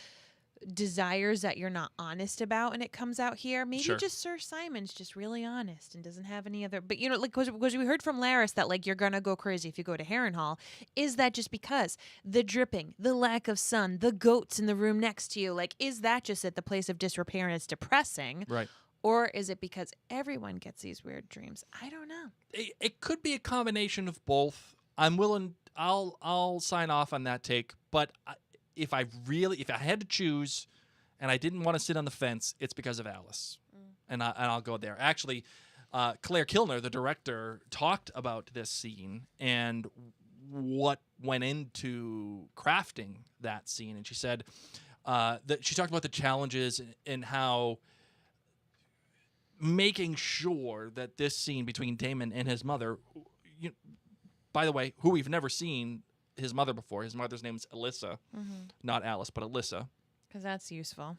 desires that you're not honest about and it comes out here, maybe just Sir Simon's just really honest and doesn't have any other. But, you know, like, because we heard from Laris that, like, you're going to go crazy if you go to Harrenhal. Is that just because the dripping, the lack of sun, the goats in the room next to you, like, is that just at the place of disrepair and it's depressing? Right. Or is it because everyone gets these weird dreams? I don't know. It could be a combination of both. I'm willing. I'll sign off on that take. But if I had to choose, and I didn't want to sit on the fence, it's because of Alice, and I'll go there. Actually, Claire Kilner, the director, talked about this scene and what went into crafting that scene, and she said that she talked about the challenges and how making sure that this scene between Damon and his mother, by the way, who we've never seen his mother before. His mother's name's Alyssa, not Alice, but Alyssa. Because that's useful.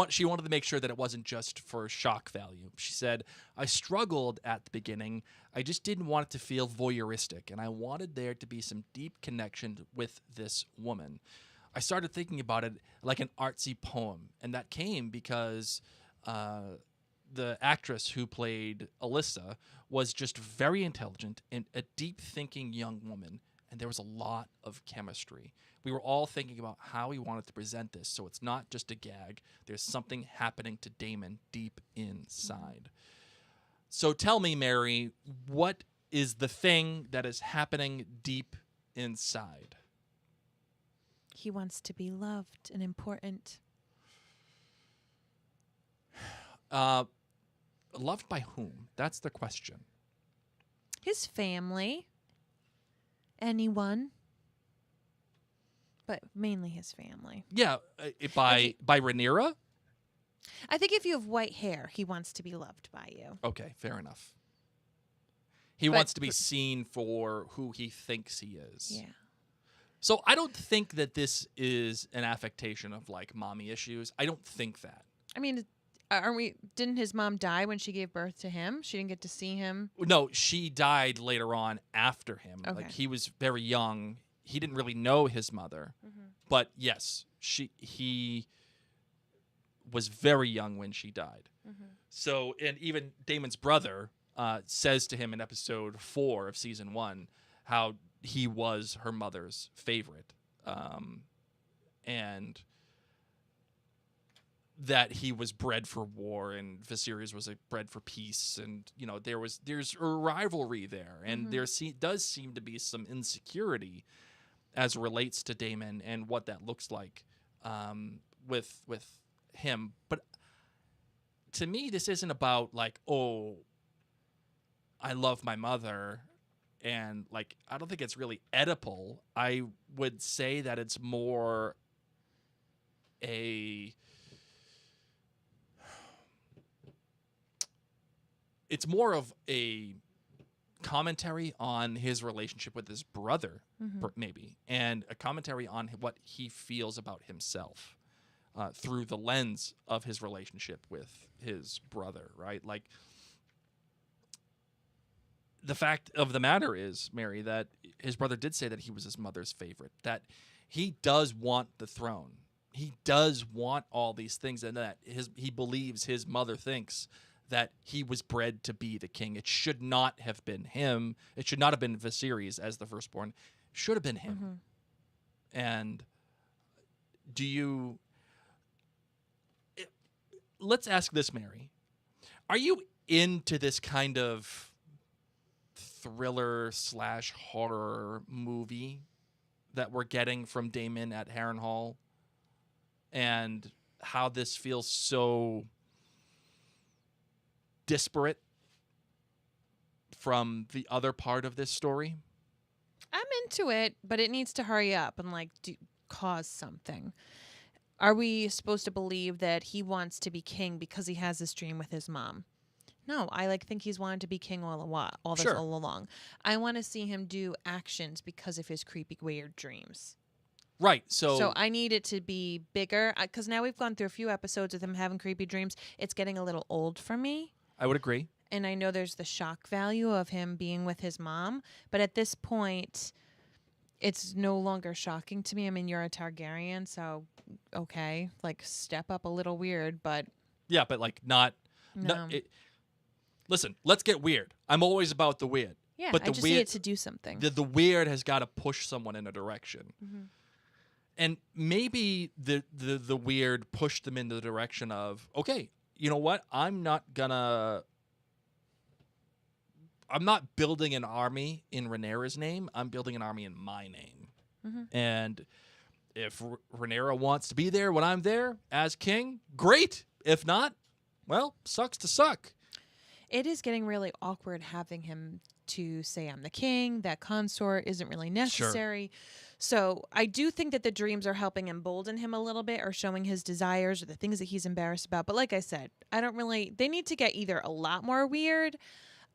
She wanted to make sure that it wasn't just for shock value. She said, I struggled at the beginning. I just didn't want it to feel voyeuristic, and I wanted there to be some deep connection with this woman. I started thinking about it like an artsy poem, and that came because the actress who played Alyssa was just very intelligent and a deep-thinking young woman, and there was a lot of chemistry. We were all thinking about how we wanted to present this, so it's not just a gag. There's something happening to Damon deep inside. So tell me, Mary, what is the thing that is happening deep inside? He wants to be loved and important. Loved by whom? That's the question. His family. Anyone. But mainly his family. Yeah, by Rhaenyra? I think if you have white hair, he wants to be loved by you. Okay, fair enough. He wants to be seen for who he thinks he is. Yeah. So I don't think that this is an affectation of, like, mommy issues. I don't think that. I mean, didn't his mom die when she gave birth to him? She didn't get to see him? No, she died later on after him. Okay. Like, he was very young. He didn't really know his mother. But yes, he was very young when she died. So, and even Damon's brother says to him in episode 4 of season 1 how he was her mother's favorite, and that he was bred for war and Viserys was bred for peace, and there's a rivalry there, and there does seem to be some insecurity as relates to Daemon and what that looks like with him. But to me, this isn't about like, oh, I love my mother, and like I don't think it's really Oedipal. I would say that it's more of a commentary on his relationship with his brother, maybe, and a commentary on what he feels about himself through the lens of his relationship with his brother, right? Like, the fact of the matter is, Mary, that his brother did say that he was his mother's favorite, that he does want the throne. He does want all these things, and that he believes his mother thinks that he was bred to be the king. It should not have been him. It should not have been Viserys as the firstborn. It should have been him. And let's ask this, Mary. Are you into this kind of thriller / horror movie that we're getting from Daemon at Harrenhal, and how this feels so disparate from the other part of this story? I'm into it, but it needs to hurry up and like cause something. Are we supposed to believe that he wants to be king because he has this dream with his mom? No, I think he's wanted to be king all along. I want to see him do actions because of his creepy, weird dreams. Right. So I need it to be bigger, because now we've gone through a few episodes of him having creepy dreams. It's getting a little old for me. I would agree. And I know there's the shock value of him being with his mom, but at this point, it's no longer shocking to me. I mean, you're a Targaryen, so okay, like step up a little weird, but yeah, but like not. No. Listen, let's get weird. I'm always about the weird. Yeah, but I just need it to do something. The weird has got to push someone in a direction. And maybe the weird pushed them in the direction of, okay, you know what? I'm not building an army in Rhaenyra's name. I'm building an army in my name. And if Rhaenyra wants to be there when I'm there as king, great. If not, well, sucks to suck. It is getting really awkward having him to say I'm the king. That consort isn't really necessary. Sure. So I do think that the dreams are helping embolden him a little bit, or showing his desires or the things that he's embarrassed about. But like I said, they need to get either a lot more weird.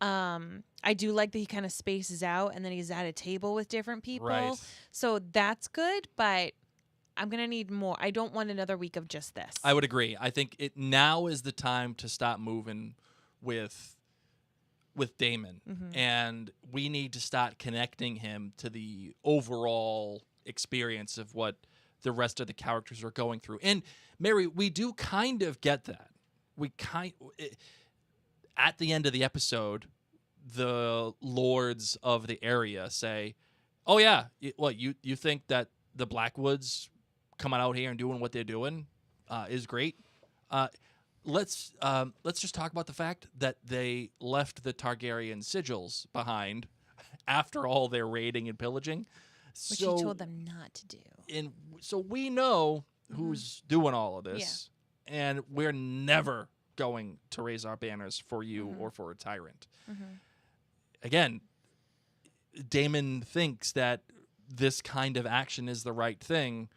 I do like that he kind of spaces out and then he's at a table with different people. Right. So that's good, but I'm going to need more. I don't want another week of just this. I would agree. I think now is the time to stop moving with Daemon, and we need to start connecting him to the overall experience of what the rest of the characters are going through. And Mary, we do kind of get that. At the end of the episode, the lords of the area say, "Oh yeah, you think that the Blackwoods coming out here and doing what they're doing is great? Let's just talk about the fact that they left the Targaryen sigils behind after all their raiding and pillaging, which he told them not to do. And so we know who's doing all of this, and we're never going to raise our banners for you or for a tyrant." Again, Daemon thinks that this kind of action is the right thing,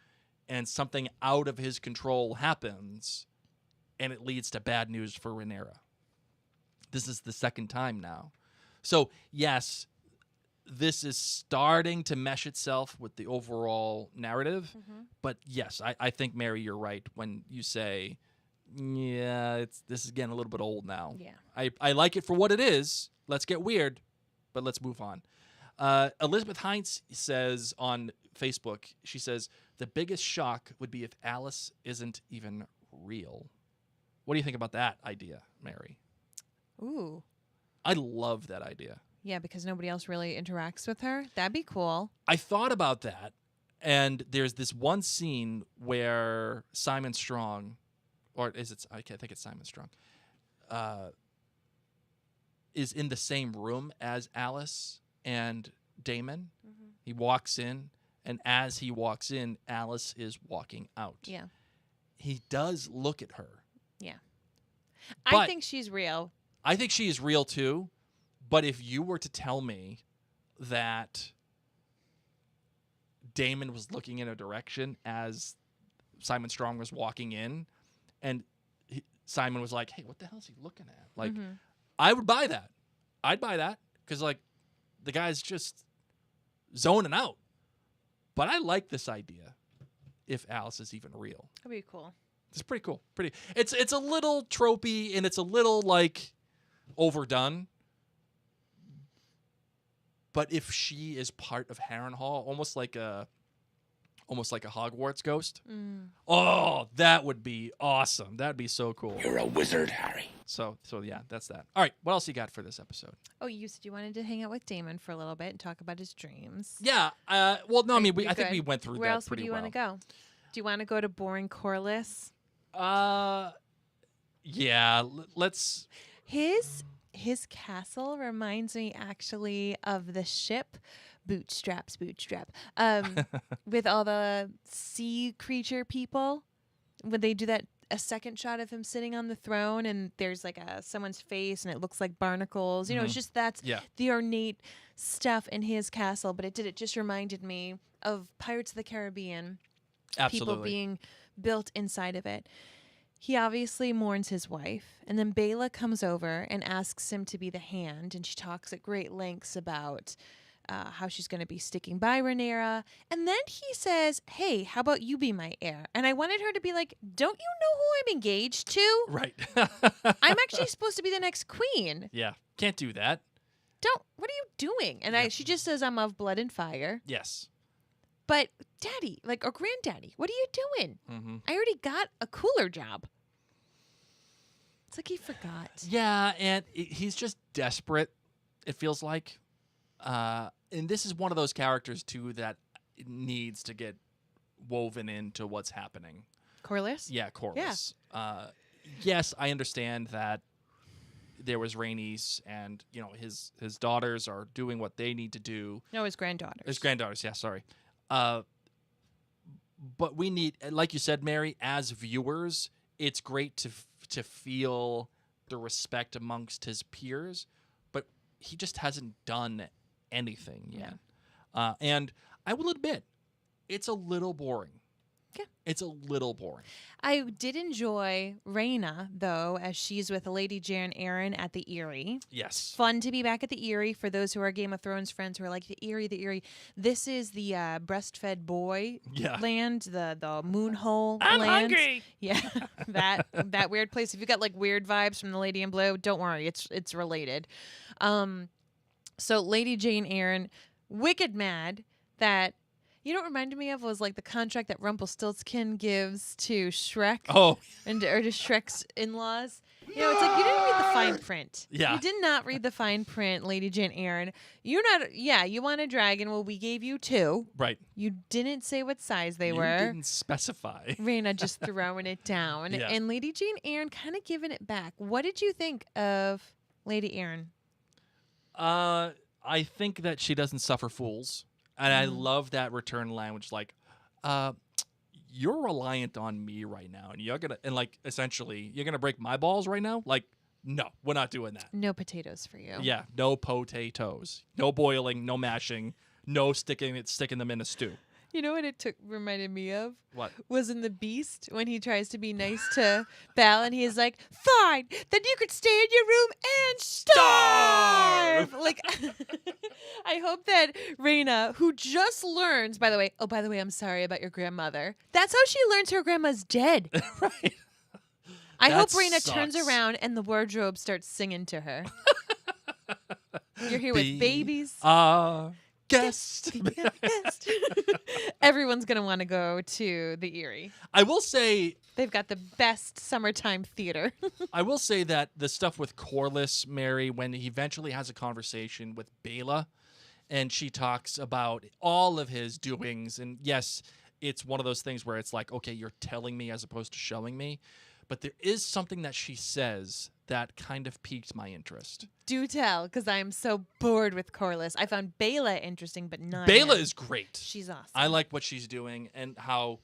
and something out of his control happens, and it leads to bad news for Rhaenyra. This is the second time now. So, yes, this is starting to mesh itself with the overall narrative. But, yes, I think, Mary, you're right when you say, yeah, this is getting a little bit old now. Yeah. I like it for what it is. Let's get weird, but let's move on. Elizabeth Heinz says on Facebook, she says, the biggest shock would be if Alice isn't even real. What do you think about that idea, Mary? Ooh. I love that idea. Yeah, because nobody else really interacts with her. That'd be cool. I thought about that, and there's this one scene where Simon Strong, or is it? I think it's Simon Strong, is in the same room as Alice and Damon. Mm-hmm. He walks in, and as he walks in, Alice is walking out. Yeah. He does look at her. Yeah. But I think she's real. I think she is real too. But if you were to tell me that Damon was looking in a direction as Simon Strong was walking in, and Simon was like, "Hey, what the hell is he looking at?" Like, I would buy that. I'd buy that because like the guy's just zoning out. But I like this idea. If Alice is even real, That'd be cool. it's pretty cool. It's a little tropey and it's a little like overdone. But if she is part of Harrenhal, almost like a Hogwarts ghost, oh, that would be awesome. That'd be so cool. You're a wizard, Harry. So yeah, that's that. All right, what else you got for this episode? Oh, you said you wanted to hang out with Damon for a little bit and talk about his dreams. Yeah. Well, no, I mean, You're I think good. we went through Where that else would pretty you well. want to go? Do you want to go to boring Corliss? Yeah. Let's. His castle reminds me actually of the ship Bootstrap, with all the sea creature people. When they do that, a second shot of him sitting on the throne, and there's like someone's face, and it looks like barnacles. You know, it's just that's the ornate stuff in his castle. But it just reminded me of Pirates of the Caribbean. Absolutely. People being built inside of it. He obviously mourns his wife, and then Bela comes over and asks him to be the hand, and she talks at great lengths about how she's going to be sticking by Rhaenyra, and then he says, "Hey, how about you be my heir?" And I wanted her to be like, "Don't you know who I'm engaged to? Right. I'm actually supposed to be the next queen. Yeah. Can't do that. What are you doing?" And she just says, "I'm of blood and fire." Yes. But daddy, like, or granddaddy, what are you doing? Mm-hmm. I already got a cooler job. It's like he forgot. Yeah, and he's just desperate, it feels like. And this is one of those characters, too, that needs to get woven into what's happening. Corliss? Yeah, Corliss. Yeah. Yes, I understand that there was Rhaenys, and, you know, his daughters are doing what they need to do. No, his granddaughters. His granddaughters, yeah, sorry. But we need, like you said, Mary, as viewers, it's great to feel the respect amongst his peers, but he just hasn't done anything yet. And I will admit, it's a little boring. Yeah. It's a little boring. I did enjoy Rhaena, though, as she's with Lady Jan Arryn at the Eyrie. Yes. Fun to be back at the Eyrie for those who are Game of Thrones friends who are like, the Eyrie. This is the breastfed boy land, the moon hole I'm land. hungry. Yeah, that weird place. If you got like weird vibes from the Lady in Blue, don't worry, it's related. So Lady Jane Arryn, wicked mad that. You know what reminded me of was like the contract that Rumpelstiltskin gives to Shrek. Oh. Or to Shrek's in-laws. You know, it's like you didn't read the fine print. Yeah. You did not read the fine print, Lady Jane Arryn. You're not, you want a dragon. Well, we gave you 2. Right. You didn't say what size they You were. didn't specify. Rhaena just throwing it down. Yeah. And Lady Jane Arryn kind of giving it back. What did you think of Lady Arryn? I think that she doesn't suffer fools. And I love that return language, like, you're reliant on me right now, and you're essentially, you're gonna break my balls right now. Like, no, we're not doing that. No potatoes for you. Yeah, no potatoes, no boiling, no mashing, no sticking them in a stew. You know what reminded me of? What? Was in The Beast when he tries to be nice to Belle and he's like, "Fine, then you could stay in your room and starve." Like, I hope that Rhaena, who just learns, by the way, I'm sorry about your grandmother. That's how she learns her grandma's dead. Right. I hope That Rhaena sucks. turns around and the wardrobe starts singing to her. You're here with babies. guest. Guest. Everyone's going to want to go to the Erie. I will say They've got the best summertime theater. I will say that the stuff with Corliss, Mary, when he eventually has a conversation with Bela, and she talks about all of his doings, and yes, it's one of those things where it's like, okay, you're telling me as opposed to showing me, but there is something that she says that kind of piqued my interest. Do tell, because I'm so bored with Corliss. I found Bela interesting, but not Bela him. is great. She's awesome. I like what she's doing, and how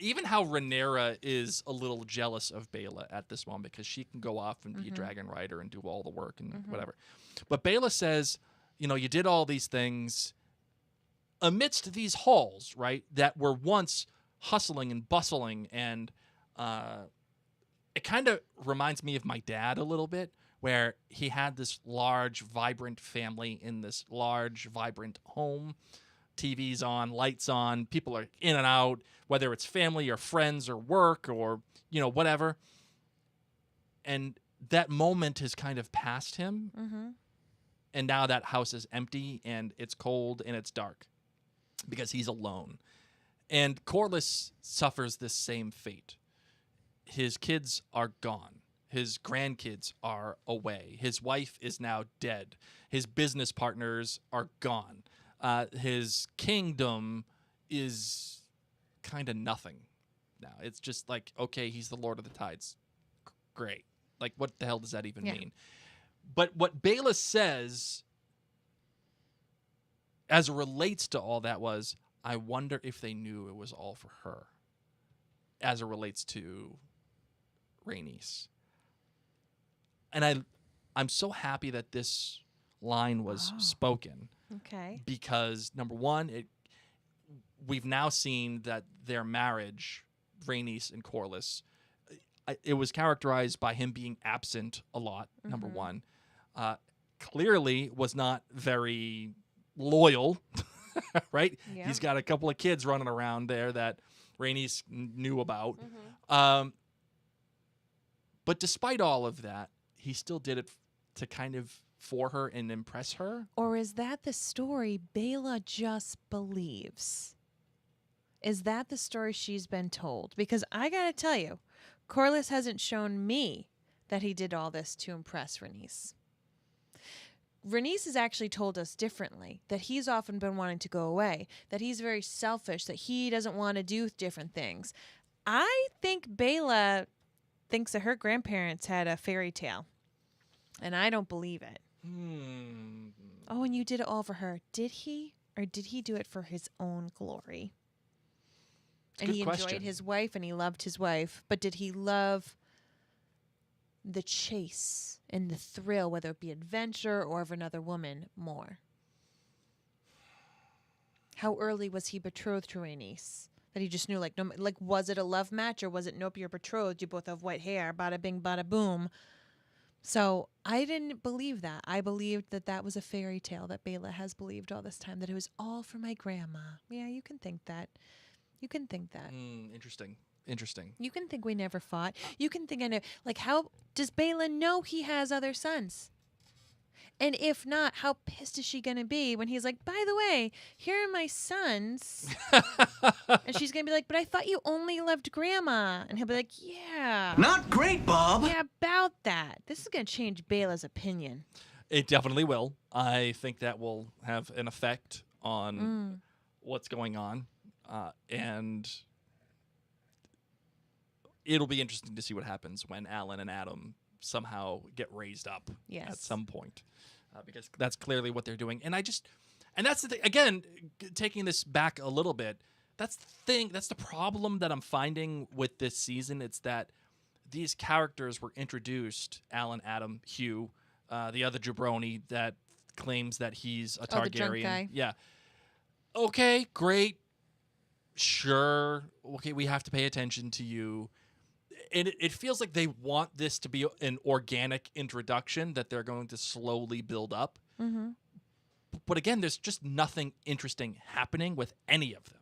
Rhaenyra is a little jealous of Bela at this moment because she can go off and be a dragon rider and do all the work and whatever. But Bela says, you did all these things amidst these halls, right, that were once hustling and bustling, and it kind of reminds me of my dad a little bit, where he had this large, vibrant family in this large, vibrant home. TV's on, lights on, people are in and out, whether it's family or friends or work or, whatever. And that moment has kind of passed him. Mm-hmm. And now that house is empty and it's cold and it's dark because he's alone. And Corliss suffers this same fate. His kids are gone. His grandkids are away. His wife is now dead. His business partners are gone. His kingdom is kind of nothing now. It's just like, okay, he's the Lord of the Tides. Great. Like, what the hell does that even mean? But what Bela says, as it relates to all that, was, I wonder if they knew it was all for her, as it relates to Rhaenys. And I'm so happy that this line was spoken. Okay. Because, number one, we've now seen that their marriage, Rhaenys and Corliss, it was characterized by him being absent a lot, number one. Clearly was not very loyal, right? Yeah. He's got a couple of kids running around there that Rhaenys knew about. But despite all of that, he still did it to kind of for her and impress her. Or is that the story Bela just believes? Is that the story she's been told? Because I got to tell you, Corliss hasn't shown me that he did all this to impress Rhaenys. Rhaenys has actually told us differently, that he's often been wanting to go away, that he's very selfish, that he doesn't want to do different things. I think Bela thinks that her grandparents had a fairy tale, and I don't believe it. Oh, and you did it all for her. Did he? Or did he do it for his own glory? And he enjoyed his wife and he loved his wife, but did he love the chase and the thrill, whether it be adventure or of another woman, more? How early was he betrothed to Rhaenys? That he just knew, was it a love match, or was it, nope, you're betrothed, you both have white hair, bada bing, bada boom. So I didn't believe that. I believed that that was a fairy tale that Bela has believed all this time, that it was all for my grandma. Yeah, you can think that. You can think that. Interesting. You can think we never fought. You can think I know. Like, how does Bela know he has other sons? And if not, how pissed is she going to be when he's like, by the way, here are my sons. And she's going to be like, but I thought you only loved grandma. And he'll be like, yeah. Not great, Bob. Yeah, about that. This is going to change Bela's opinion. It definitely will. I think that will have an effect on what's going on. And it'll be interesting to see what happens when Alan and Adam somehow get raised up at some point, because that's clearly what they're doing. And that's the thing, again, taking this back a little bit, that's the problem that I'm finding with this season. It's that these characters were introduced, Alan, Adam, Hugh, the other jabroni that claims that he's a Targaryen. The drunk guy. Yeah. Okay, great. Sure. Okay, we have to pay attention to you. And it feels like they want this to be an organic introduction that they're going to slowly build up. But again, there's just nothing interesting happening with any of them.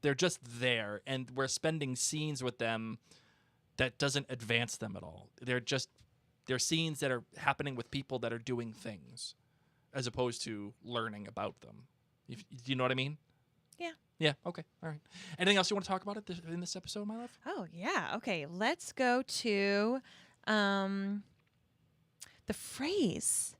They're just there, and we're spending scenes with them that doesn't advance them at all. They're scenes that are happening with people that are doing things, as opposed to learning about them. Do you know what I mean? Yeah. Yeah. Okay. All right. Anything else you want to talk about in this episode, my love? Oh, yeah. Okay, let's go to the phrase.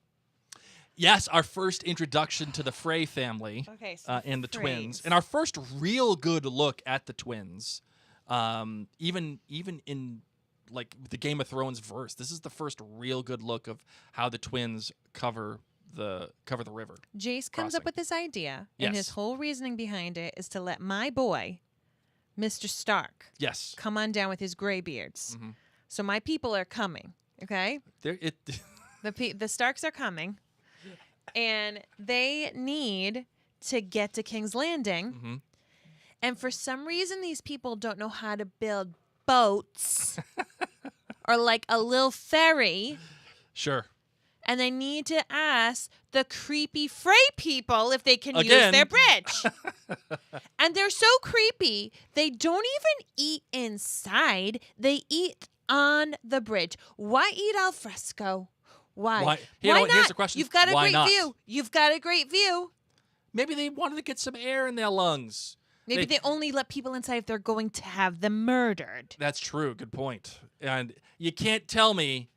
Yes, our first introduction to the Frey family Okay, so and the twins, phrase. and our first real good look at the twins. Even in like the Game of Thrones verse, this is the first real good look of how the twins cover the river. Jace comes up crossing. with this idea, and his Yes. whole reasoning behind it is to let my boy, Mr. Stark, Yes. come on down with his gray beards. Mhm. So my people are coming, okay? There it. The Starks are coming, and they need to get to King's Landing. Mhm. And for some reason, these people don't know how to build boats or like a little ferry. Sure. And they need to ask the creepy Frey people if they can use Again. their bridge. And they're so creepy, they don't even eat inside. They eat on the bridge. Why eat al fresco? Why? Why- you Why know what, not? here's the question. You've got a Why great not? view. You've got a great view. Maybe they wanted to get some air in their lungs. Maybe they only let people inside if they're going to have them murdered. That's true. Good point. And you cannot tell me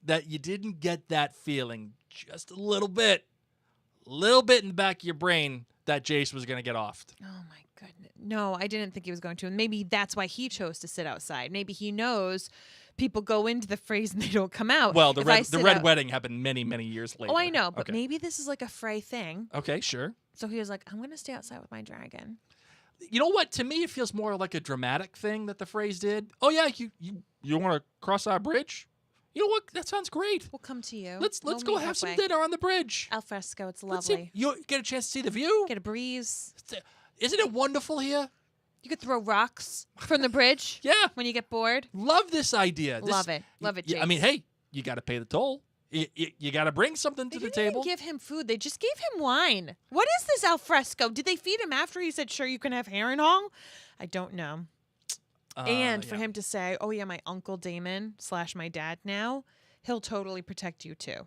that you didn't get that feeling just a little bit in the back of your brain that Jace was going to get offed. Oh my goodness. No, I didn't think he was going to. And maybe that's why he chose to sit outside. Maybe he knows people go into the phrase and they don't come out. Well, the If I red sit red out- wedding happened many, many years later. Oh, I know, but Okay. maybe this is like a Frey thing. Okay, sure. So he was like, I'm going to stay outside with my dragon. You know what? To me, it feels more like a dramatic thing that the phrase did. Oh yeah, you want to cross our bridge? You know what? That sounds great. We'll come to you. Let's We'll go meet have some halfway. dinner on the bridge. Al fresco. It's Let's see- lovely. you get a chance to see the view. Get a breeze. Isn't it wonderful here? You could throw rocks from the bridge Yeah. when you get bored. Love this idea. Love it. Love it, I mean, Jace. hey, you got to pay the toll. You got to bring something to They the didn't table. even give him food. They just gave him wine. What is this al fresco? Did they feed him after he said, sure, you can have Harrenhal? I don't know. And for yeah. him to say, oh, yeah, my Uncle Damon / my dad now, he'll totally protect you too.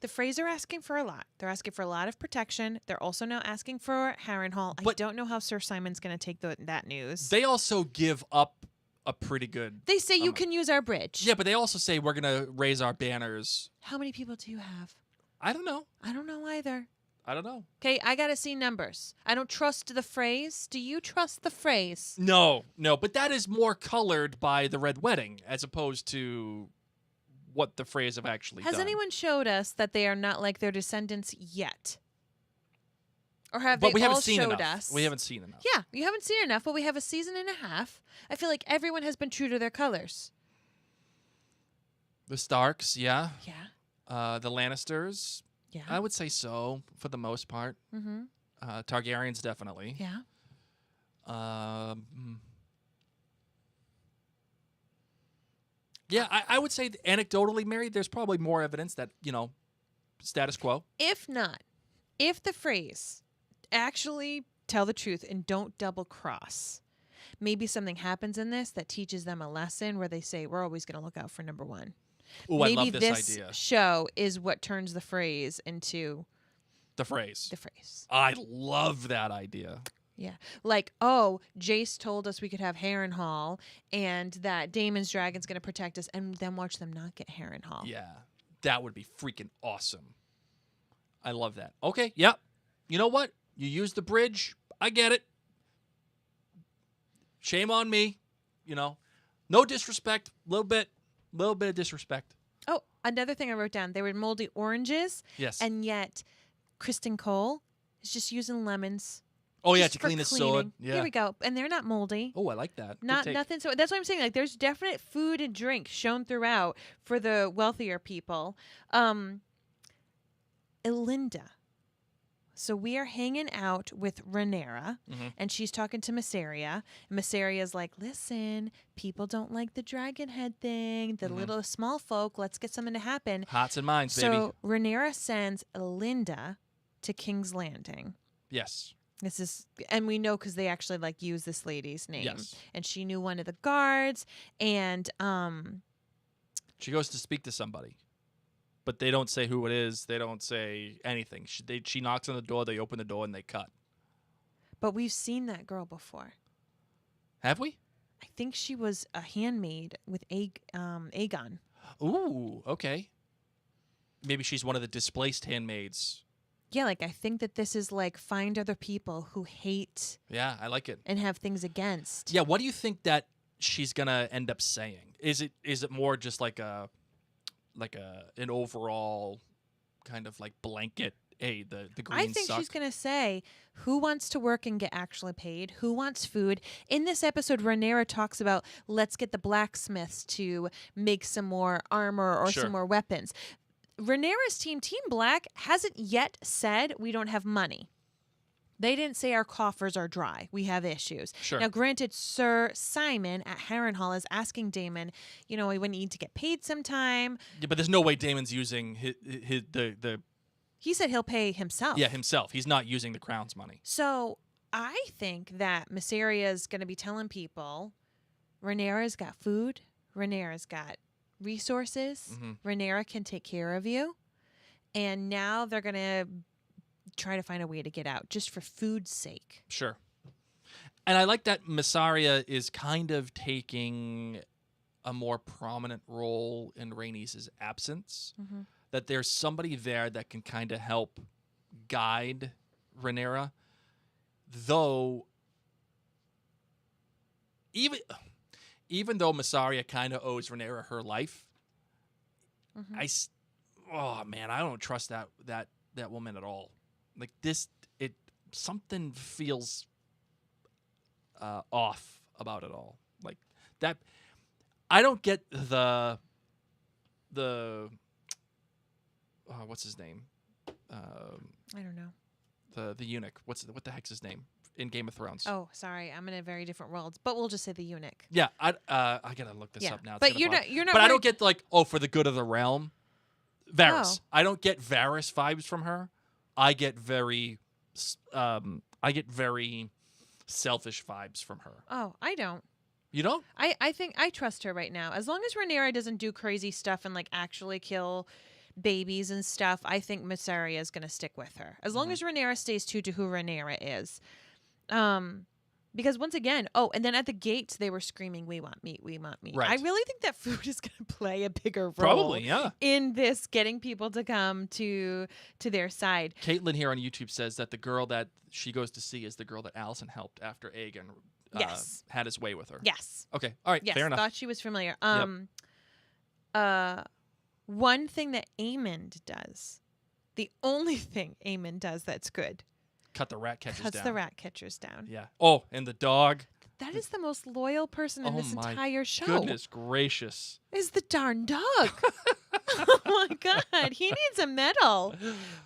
The Freys are asking for a lot. They're asking for a lot of protection. They're also now asking for Harrenhal. I But- don't know how Sir Simon's going to take that news. They also give up a pretty good. They say you can use our bridge. Yeah, but they also say we're gonna raise our banners. How many people do you have? I don't know. I don't know either. I don't know. Okay, I got to see numbers. I don't trust the phrase. Do you trust the phrase? No, but that is more colored by the red wedding as opposed to what the phrase have actually Has done. anyone showed us that they are not like their descendants yet? Or have But they we all haven't seen showed enough. us? We haven't seen enough. Yeah, you haven't seen enough, but we have a season and a half. I feel like everyone has been true to their colors. The Starks, yeah. Yeah. The Lannisters, Yeah. I would say so for the most part. Mm-hmm. Targaryens, definitely. Yeah. Yeah, I would say anecdotally, Mary, there's probably more evidence that, status quo. If not, if the phrase actually tell the truth and don't double cross, maybe something happens in this that teaches them a lesson where they say, we're always going to look out for number one. Ooh, I Maybe love this idea. show is what turns the phrase into The phrase. the phrase. I love that idea. Yeah. Like, oh, Jace told us we could have Harrenhal and that Daemon's dragon's going to protect us, and then watch them not get Harrenhal. Yeah, that would be freaking awesome. I love that. Okay, yep. You know what? You use the bridge. I get it. Shame on me. No disrespect. Little bit of disrespect. Oh, another thing I wrote down. They were moldy oranges, Yes. and yet Kristen Cole is just using lemons. oh yeah, just to for clean the cleaning. sword. Yeah. Here we go. And they're not moldy. Oh, I like that. Good Not take. nothing. So that's what I'm saying. Like, there's definite food and drink shown throughout for the wealthier people. Elinda. So we are hanging out with Rhaenyra, Mhm. and she's talking to Mysaria. And Mysaria's like, listen, people don't like the dragon head thing, the Mhm. little small folk. Let's get something to happen. Hearts and minds, baby. So Rhaenyra sends Elinda to King's Landing. Yes. This is, and we know because they actually like use this lady's name, Yes. and she knew one of the guards, and She goes to speak to somebody. but they don't say who it is. They don't say anything. She knocks on the door. They open the door and they cut. But we've seen that girl before. Have we? I think she was a handmaid with Aegon. Ooh, okay. Maybe she's one of the displaced handmaids. Yeah, like I think that this is like find other people who hate Yeah, I like it. and have things against. Yeah, what do you think that she's gonna end up saying? Is it more just like an overall kind of like blanket? Hey, the Greens I think suck. she's going to say, who wants to work and get actually paid? Who wants food? In this episode, Rhaenyra talks about, let's get the blacksmiths to make some more armor or Sure. some more weapons. Rhaenyra's team, Team Black, hasn't yet said we don't have money. They didn't say our coffers are dry. We have issues. Sure. Now, granted, Sir Simon at Harrenhal is asking Daemon, we would need to get paid sometime. Yeah, but there's no way Damon's using the He said he'll pay himself. Yeah, himself. He's not using the crown's money. So I think that Mysaria is going to be telling people Rhaenyra's got food, Rhaenyra's got resources, Rhaenyra can take care of you. And now they're going to try to find a way to get out just for food's sake. Sure. And I like that Mysaria is kind of taking a more prominent role in Rhaenys' absence. That there's somebody there that can kind of help guide Rhaenyra. Though, even though Mysaria kind of owes Rhaenyra her life, I don't trust that woman at all. Like something feels off about it all. Like that, I don't get the what's his name? I don't know. The eunuch. What the heck's his name in Game of Thrones? Oh, sorry, I'm in a very different world, but we'll just say the eunuch. Yeah, I gotta look this up now. It's But gonna you're bother- not. You're not. But I worried- don't get for the good of the realm. Varys. Oh. I don't get Varys vibes from her. I get very selfish vibes from her. Oh, I don't. You don't? I think I trust her right now. As long as Rhaenyra doesn't do crazy stuff and like actually kill babies and stuff, I think Mysaria is going to stick with her. As long as Rhaenyra stays true to who Rhaenyra is. Because once again, and then at the gates they were screaming, "We want meat, we want meat." Right. I really think that food is going to play a bigger role Probably, yeah. in this getting people to come to their side. Caitlin here on YouTube says that the girl that she goes to see is the girl that Alicent helped after Aegon Yes. had his way with her. Yes. Okay. All right. Yes, Fair enough. thought she was familiar. One thing that Aemond does, the only thing Aemond does that's good, Cut the rat catchers cuts down. the rat catchers down. Yeah. Oh, and the dog. That is the most loyal person in Oh this my entire show. Goodness gracious. Is the darn dog. Oh my God. He needs a medal.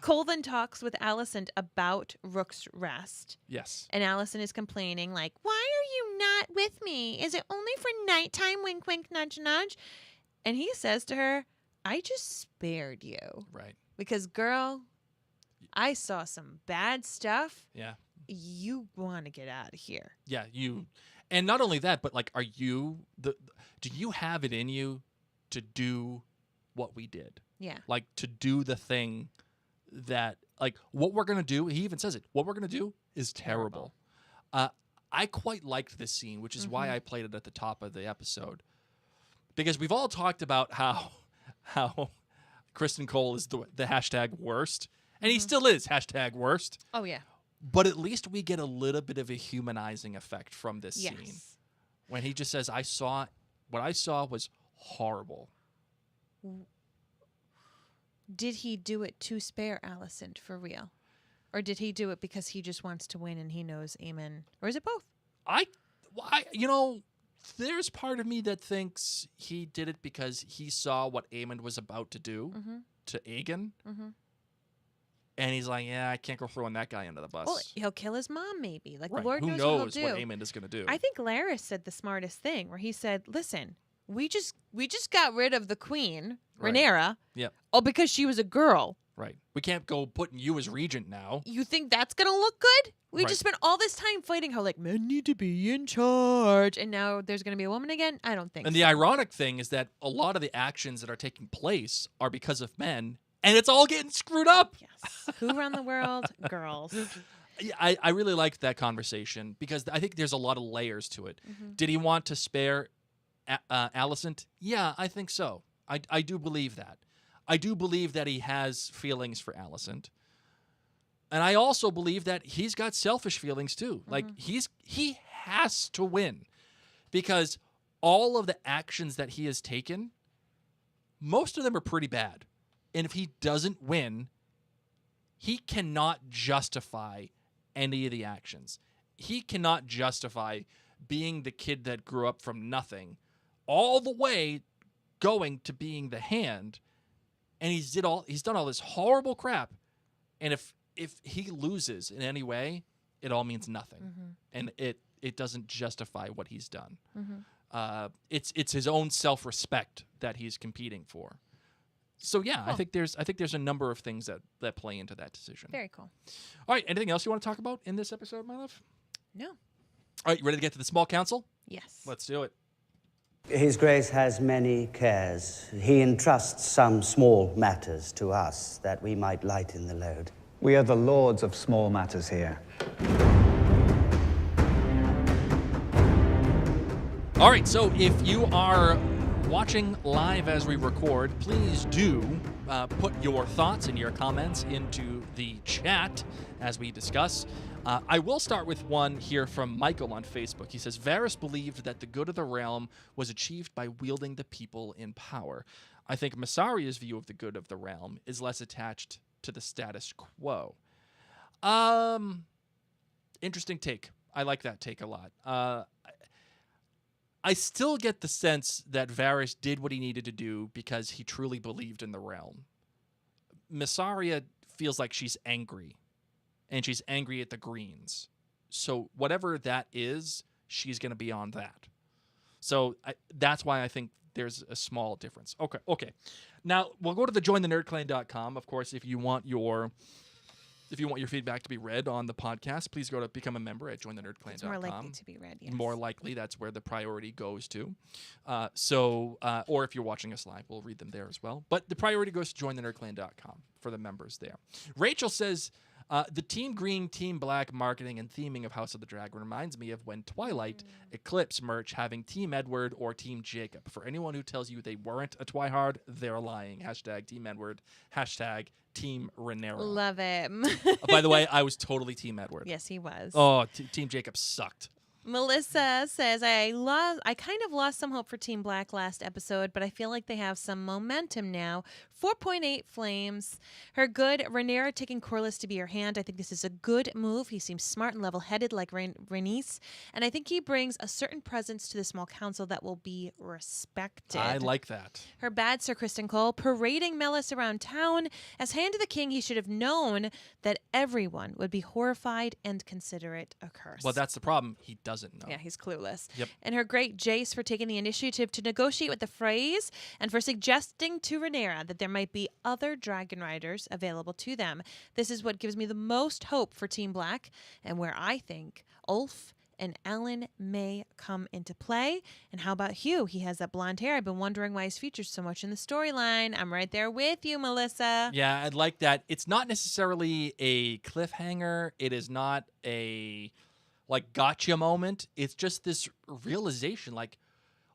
Cole then talks with Alicent about Rook's Rest. Yes. And Alicent is complaining, like, why are you not with me? Is it only for nighttime? Wink, wink, nudge, nudge. And he says to her, I just spared you. Right. Because, girl, I saw some bad stuff. Yeah. You want to get out of here. Yeah, and not only that, but like, do you have it in you to do what we did? Yeah. Like to do the thing that, like, what we're gonna do. He even says it. What we're gonna do is terrible. I quite liked this scene, which is why I played it at the top of the episode, because we've all talked about how Kristen Cole is the hashtag worst, and he still is hashtag worst. Oh, yeah. But at least we get a little bit of a humanizing effect from this scene. Yes. When he just says, what I saw was horrible. Did he do it to spare Alicent for real? Or did he do it because he just wants to win and he knows Aemon? Or is it both? There's part of me that thinks he did it because he saw what Aemon was about to do to Aegon. And he's like, yeah, I can't go throwing that guy under the bus. Well, he'll kill his mom, maybe. Like, Right. the Lord Who knows knows what what he'll do. Aemon is going to do? I think Larys said the smartest thing, where he said, listen, we just got rid of the queen, Right. Rhaenyra. Yep. Oh, because she was a girl. Right. We can't go putting you as regent now. You think that's going to look good? We Right. just spent all this time fighting how, like, men need to be in charge. And now there's going to be a woman again? I don't think And so. the ironic thing is that a lot of the actions that are taking place are because of men, and it's all getting screwed up. Yes. Who run the world? Girls. Yeah, I really liked that conversation because I think there's a lot of layers to it. Did he want to spare Alicent? Yeah, I think so. I do believe that. I do believe that he has feelings for Alicent. And I also believe that he's got selfish feelings too. Like he has to win because all of the actions that he has taken, most of them are pretty bad. And if he doesn't win, he cannot justify any of the actions. He cannot justify being the kid that grew up from nothing all the way going to being the hand, and he's done all this horrible crap, and if he loses in any way, it all means nothing, and it doesn't justify what he's done. It's his own self-respect that he's competing for. So yeah, Cool. I think there's a number of things that play into that decision. Very cool. All right, anything else you want to talk about in this episode, my love? No. All right, you ready to get to the small council? Yes. Let's do it. His Grace has many cares. He entrusts some small matters to us that we might lighten the load. We are the lords of small matters here. All right, so if you are watching live as we record, please do put your thoughts and your comments into the chat as we discuss. I will start with one here from Michael on Facebook. He says, Varys believed that the good of the realm was achieved by wielding the people in power. I think Mysaria's view of the good of the realm is less attached to the status quo. Interesting take. I like that take a lot. I still get the sense that Varys did what he needed to do because he truly believed in the realm. Mysaria feels like she's angry, and she's angry at the Greens. So whatever that is, she's going to be on that. So that's why I think there's a small difference. Okay. Now, we'll go to the jointhenerdclan.com. Of course, if you want your feedback to be read on the podcast, please go to become a member at jointhenerdclan.com. It's more likely to be read, yes. More likely, that's where the priority goes to. Or if you're watching us live, we'll read them there as well. But the priority goes to jointhenerdclan.com for the members there. Rachel says, the Team Green, Team Black marketing and theming of House of the Dragon reminds me of when Twilight Eclipse merch having Team Edward or Team Jacob. For anyone who tells you they weren't a Twihard, they're lying. # Team Edward. # Team Rhaenyra. Love him. By the way, I was totally Team Edward. Yes, he was. Oh, Team Jacob sucked. Melissa says, I kind of lost some hope for Team Black last episode, but I feel like they have some momentum now. 4.8 flames. Her good. Rhaenyra taking Corlys to be her hand. I think this is a good move. He seems smart and level-headed like Rhaenys, and I think he brings a certain presence to the small council that will be respected. I like that. Her bad Sir Criston Cole parading Melys around town. As Hand of the King, he should have known that everyone would be horrified and consider it a curse. Well, that's the problem. He doesn't know. Yeah, he's clueless. Yep. And her great Jace for taking the initiative to negotiate with the Freys and for suggesting to Rhaenyra that there might be other dragon riders available to them. This is what gives me the most hope for Team Black and where I think Ulf and Ellen may come into play. And how about Hugh? He has that blonde hair. I've been wondering why he's featured so much in the storyline. I'm right there with you, Melissa. Yeah, I'd like that. It's not necessarily a cliffhanger. It is not a gotcha moment. It's just this realization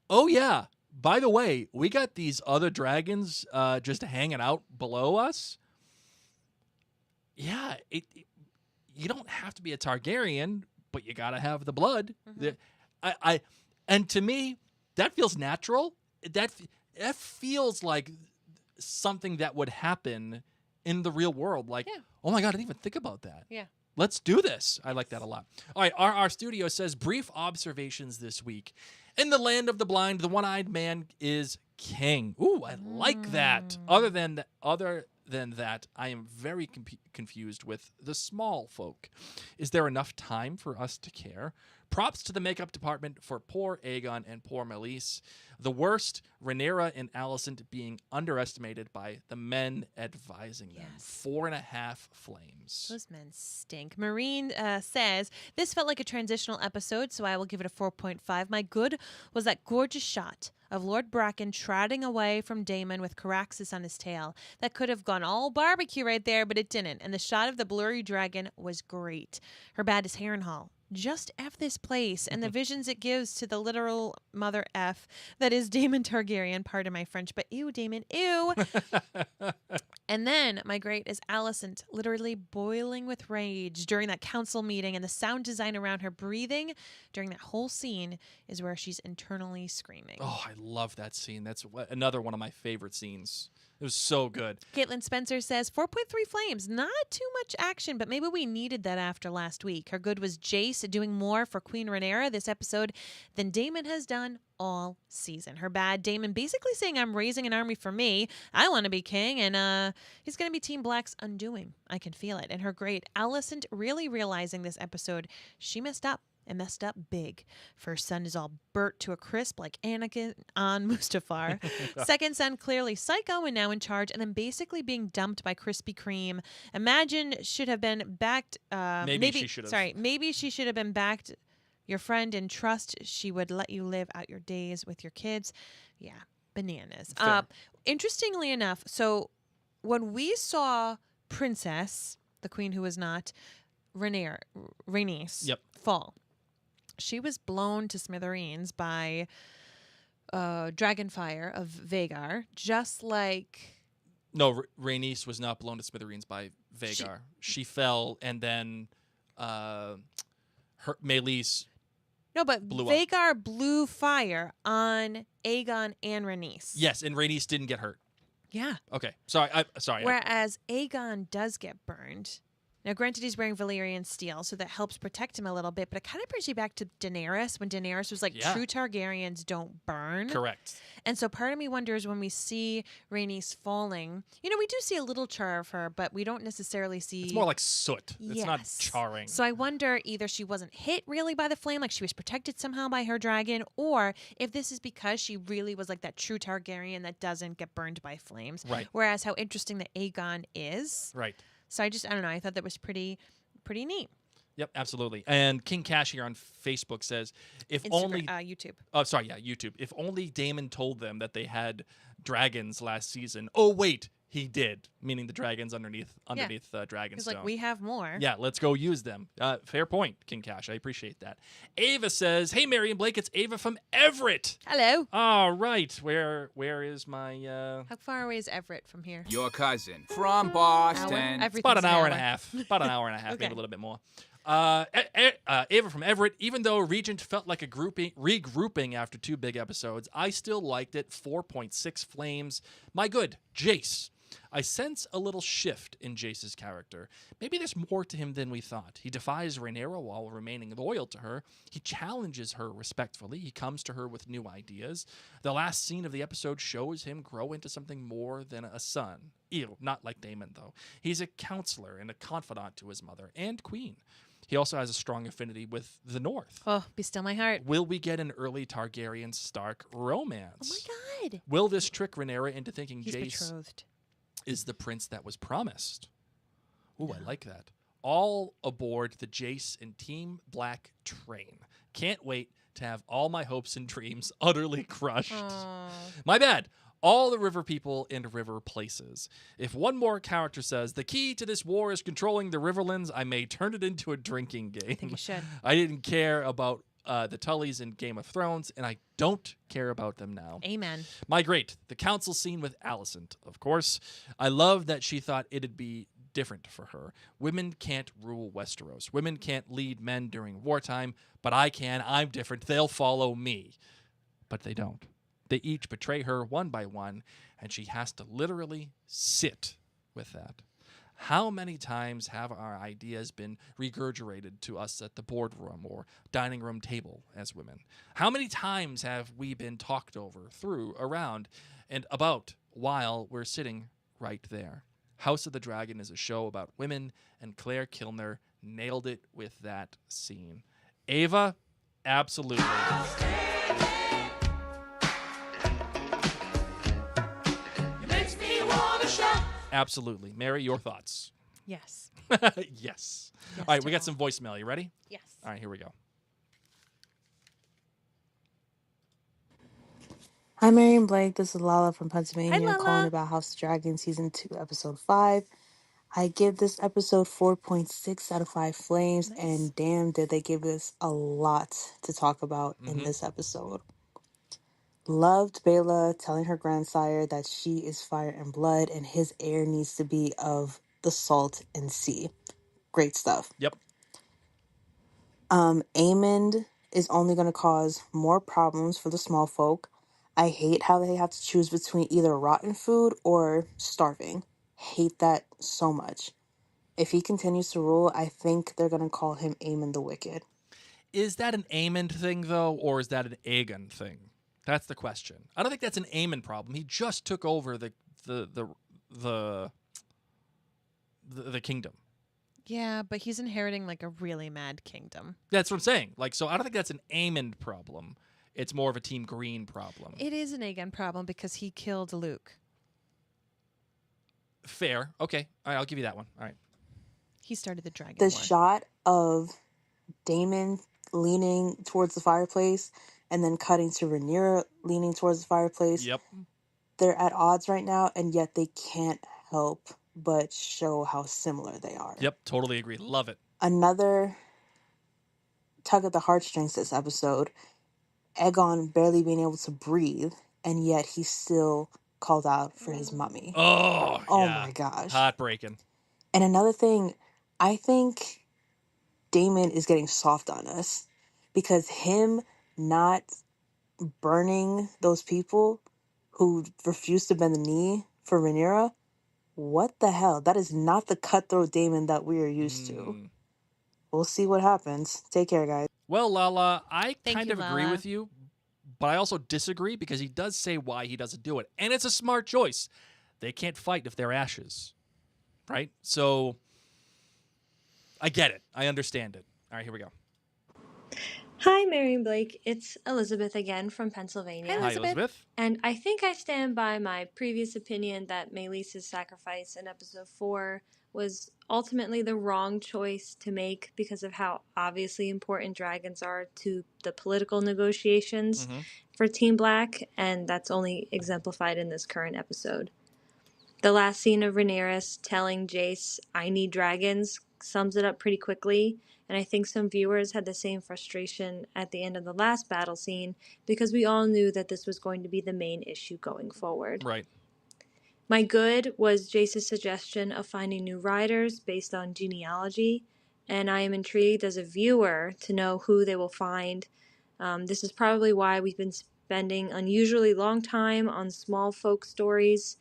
oh yeah, by the way, we got these other dragons just hanging out below us. Yeah, you don't have to be a Targaryen, but you gotta have the blood. And to me, that feels natural. That feels like something that would happen in the real world. Oh my God, I didn't even think about that. Yeah. Let's do this. I like that a lot. All right, our studio says, brief observations this week. In the land of the blind, the one-eyed man is king. Ooh, I like that. Other than that, I am very confused with the small folk. Is there enough time for us to care? Props to the makeup department for poor Aegon and poor Meleese. The worst, Rhaenyra and Alicent being underestimated by the men advising them. Yes. 4.5 flames. Those men stink. Marine says, this felt like a transitional episode, so I will give it a 4.5. My good was that gorgeous shot of Lord Bracken trotting away from Daemon with Caraxes on his tail. That could have gone all barbecue right there, but it didn't. And the shot of the blurry dragon was great. Her bad is Harrenhal. Just F this place and the visions it gives to the literal mother F that is Daemon Targaryen. Pardon my French, but ew, Daemon, ew. And then my great is Alicent, literally boiling with rage during that council meeting, and the sound design around her breathing during that whole scene is where she's internally screaming. Oh, I love that scene. That's another one of my favorite scenes. It was so good. Caitlin Spencer says 4.3 flames. Not too much action, but maybe we needed that after last week. Her good was Jace doing more for Queen Rhaenyra this episode than Daemon has done all season. Her bad, Daemon basically saying, I'm raising an army for me. I want to be king, and he's going to be Team Black's undoing. I can feel it. And her great, Alicent really realizing this episode she messed up. And messed up big. First son is all burnt to a crisp like Anakin on Mustafar. Second son clearly psycho and now in charge, and then basically being dumped by Krispy Kreme. Imagine should have been backed. Maybe she should have. Sorry, maybe she should have been backed. Your friend and trust she would let you live out your days with your kids. Yeah, bananas. Interestingly enough, so when we saw Princess, the queen who was not Rhaenys, fall. She was blown to smithereens by Dragonfire of Vhagar, just like... No, Rhaenys was not blown to smithereens by Vhagar. She fell, and then her Meleese blew Vhagar up. Blew fire on Aegon and Rhaenys. Yes, and Rhaenys didn't get hurt. Yeah. Okay. Sorry. Whereas Aegon does get burned. Now, granted, he's wearing Valyrian steel, so that helps protect him a little bit, but it kind of brings you back to Daenerys, when Daenerys was like, true Targaryens don't burn. Correct. And so part of me wonders when we see Rhaenys falling, we do see a little char of her, but we don't necessarily see... It's more like soot. Yes. It's not charring. So I wonder either she wasn't hit really by the flame, like she was protected somehow by her dragon, or if this is because she really was like that true Targaryen that doesn't get burned by flames. Right. Whereas how interesting that Aegon is. Right. So I don't know. I thought that was pretty neat. Yep, absolutely. And King Cash here on Facebook says, YouTube. Oh, sorry, yeah, YouTube. If only Daemon told them that they had dragons last season. Oh, wait, he did. Meaning the dragons underneath Dragonstone. He's like, we have more. Yeah, let's go use them. Fair point, King Cash. I appreciate that. Ava says, hey, Mary and Blake, it's Ava from Everett. Hello. All right. Where is my... How far away is Everett from here? Your cousin from Boston. It's about an hour and a half. About an hour and a half, Okay. maybe a little bit more. Ava from Everett, even though Regent felt like regrouping after 2 big episodes, I still liked it. 4.6 flames. My good, Jace. I sense a little shift in Jace's character. Maybe there's more to him than we thought. He defies Rhaenyra while remaining loyal to her. He challenges her respectfully. He comes to her with new ideas. The last scene of the episode shows him grow into something more than a son. Ew, not like Daemon, though. He's a counselor and a confidant to his mother and queen. He also has a strong affinity with the North. Oh, be still my heart. Will we get an early Targaryen-Stark romance? Oh my God. Will this trick Rhaenyra into thinking He's Jace betrothed. is the prince that was promised? Ooh, I like that. All aboard the Jace and Team Black train. Can't wait to have all my hopes and dreams utterly crushed. Aww. My bad. All the river people and river places. If one more character says, the key to this war is controlling the riverlands, I may turn it into a drinking game. I think you should. I didn't care about the Tullys in Game of Thrones, and I don't care about them now. Amen. My great, the council scene with Alicent, of course. I love that she thought it'd be different for her. Women can't rule Westeros. Women can't lead men during wartime, but I can. I'm different. They'll follow me. But they don't. They each betray her one by one, and she has to literally sit with that. How many times have our ideas been regurgitated to us at the boardroom or dining room table as women? How many times have we been talked over, through, around, and about while we're sitting right there? House of the Dragon is a show about women, and Claire Kilner nailed it with that scene. Ava, Absolutely. Absolutely. Mary, your thoughts? Yes. Yes. All right, we got some voicemail. You ready? Yes. All right, here we go. Hi, Mary and Blake. This is Lala from Pennsylvania Hi, Lala. calling about House of Dragon Season 2, Episode 5. I give this episode 4.6 out of 5 flames, and damn, did they give us a lot to talk about in this episode. Loved Bela telling her grandsire that she is fire and blood, and his heir needs to be of the salt and sea. Great stuff. Yep. Aemond is only going to cause more problems for the small folk. I hate how they have to choose between either rotten food or starving. Hate that so much. If he continues to rule, I think they're going to call him Aemond the Wicked. Is that an Aemond thing, though, or is that an Aegon thing? That's the question. I don't think that's an Aemond problem. He just took over the kingdom. Yeah, but he's inheriting like a really mad kingdom. That's what I'm saying. Like, so I don't think that's an Aemond problem. It's more of a Team Green problem. It is an Aegon problem because he killed Luke. Fair. Okay. All right, I'll give you that one. All right. He started the dragon The war. shot of Daemon leaning towards the fireplace and then cutting to Rhaenyra leaning towards the fireplace. Yep. They're at odds right now, and yet they can't help but show how similar they are. Yep, totally agree. Love it. Another tug at the heartstrings this episode. Aegon barely being able to breathe, and yet he still called out for his mummy. Oh my gosh. Heartbreaking. And another thing, I think Daemon is getting soft on us because him not burning those people who refused to bend the knee for Rhaenyra, what the hell? That is not the cutthroat Daemon that we are used to. We'll see what happens. Take care, guys. Well, Lala, I Thank kind you, of agree Lala. with you, but I also disagree because he does say why he doesn't do it. And it's a smart choice. They can't fight if they're ashes, right? So I get it. I understand it. All right, here we go. Hi, Mary and Blake. It's Elizabeth again from Pennsylvania. Hi, Elizabeth. And I think I stand by my previous opinion that Meleese's sacrifice in episode 4 was ultimately the wrong choice to make because of how obviously important dragons are to the political negotiations for Team Black, and that's only exemplified in this current episode. The last scene of Rhaenyra telling Jace, "I need dragons," sums it up pretty quickly, and I think some viewers had the same frustration at the end of the last battle scene because we all knew that this was going to be the main issue going forward. Right. My good was Jace's suggestion of finding new riders based on genealogy, and I am intrigued as a viewer to know who they will find. This is probably why we've been spending unusually long time on small folk stories,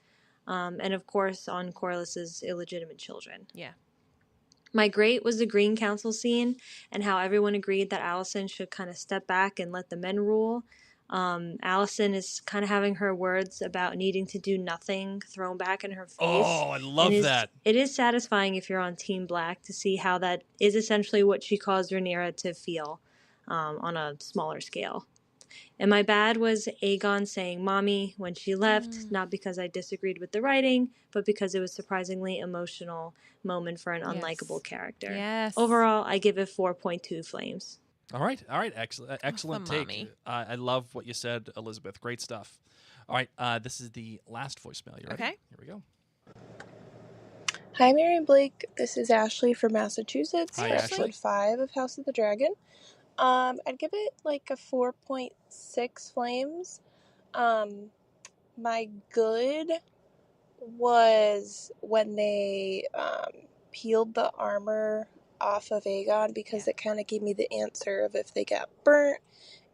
and of course on Corlys's illegitimate children. Yeah. My great was the Green Council scene and how everyone agreed that Alicent should kind of step back and let the men rule. Alicent is kind of having her words about needing to do nothing thrown back in her face. Oh, I love that. It is satisfying if you're on Team Black to see how that is essentially what she caused Rhaenyra to feel on a smaller scale. And my bad was Aegon saying mommy when she left, not because I disagreed with the writing, but because it was a surprisingly emotional moment for an unlikable character. Yes. Overall, I give it 4.2 flames. All right. Excellent take. mommy. I love what you said, Elizabeth. Great stuff. All right, this is the last voicemail. You ready? Okay. Here we go. Hi, Mary and Blake. This is Ashley from Massachusetts Hi, for Ashley. episode 5 of House of the Dragon. I'd give it like a 4.6 flames. My good was when they peeled the armor off of Aegon because it kind of gave me the answer of if they got burnt.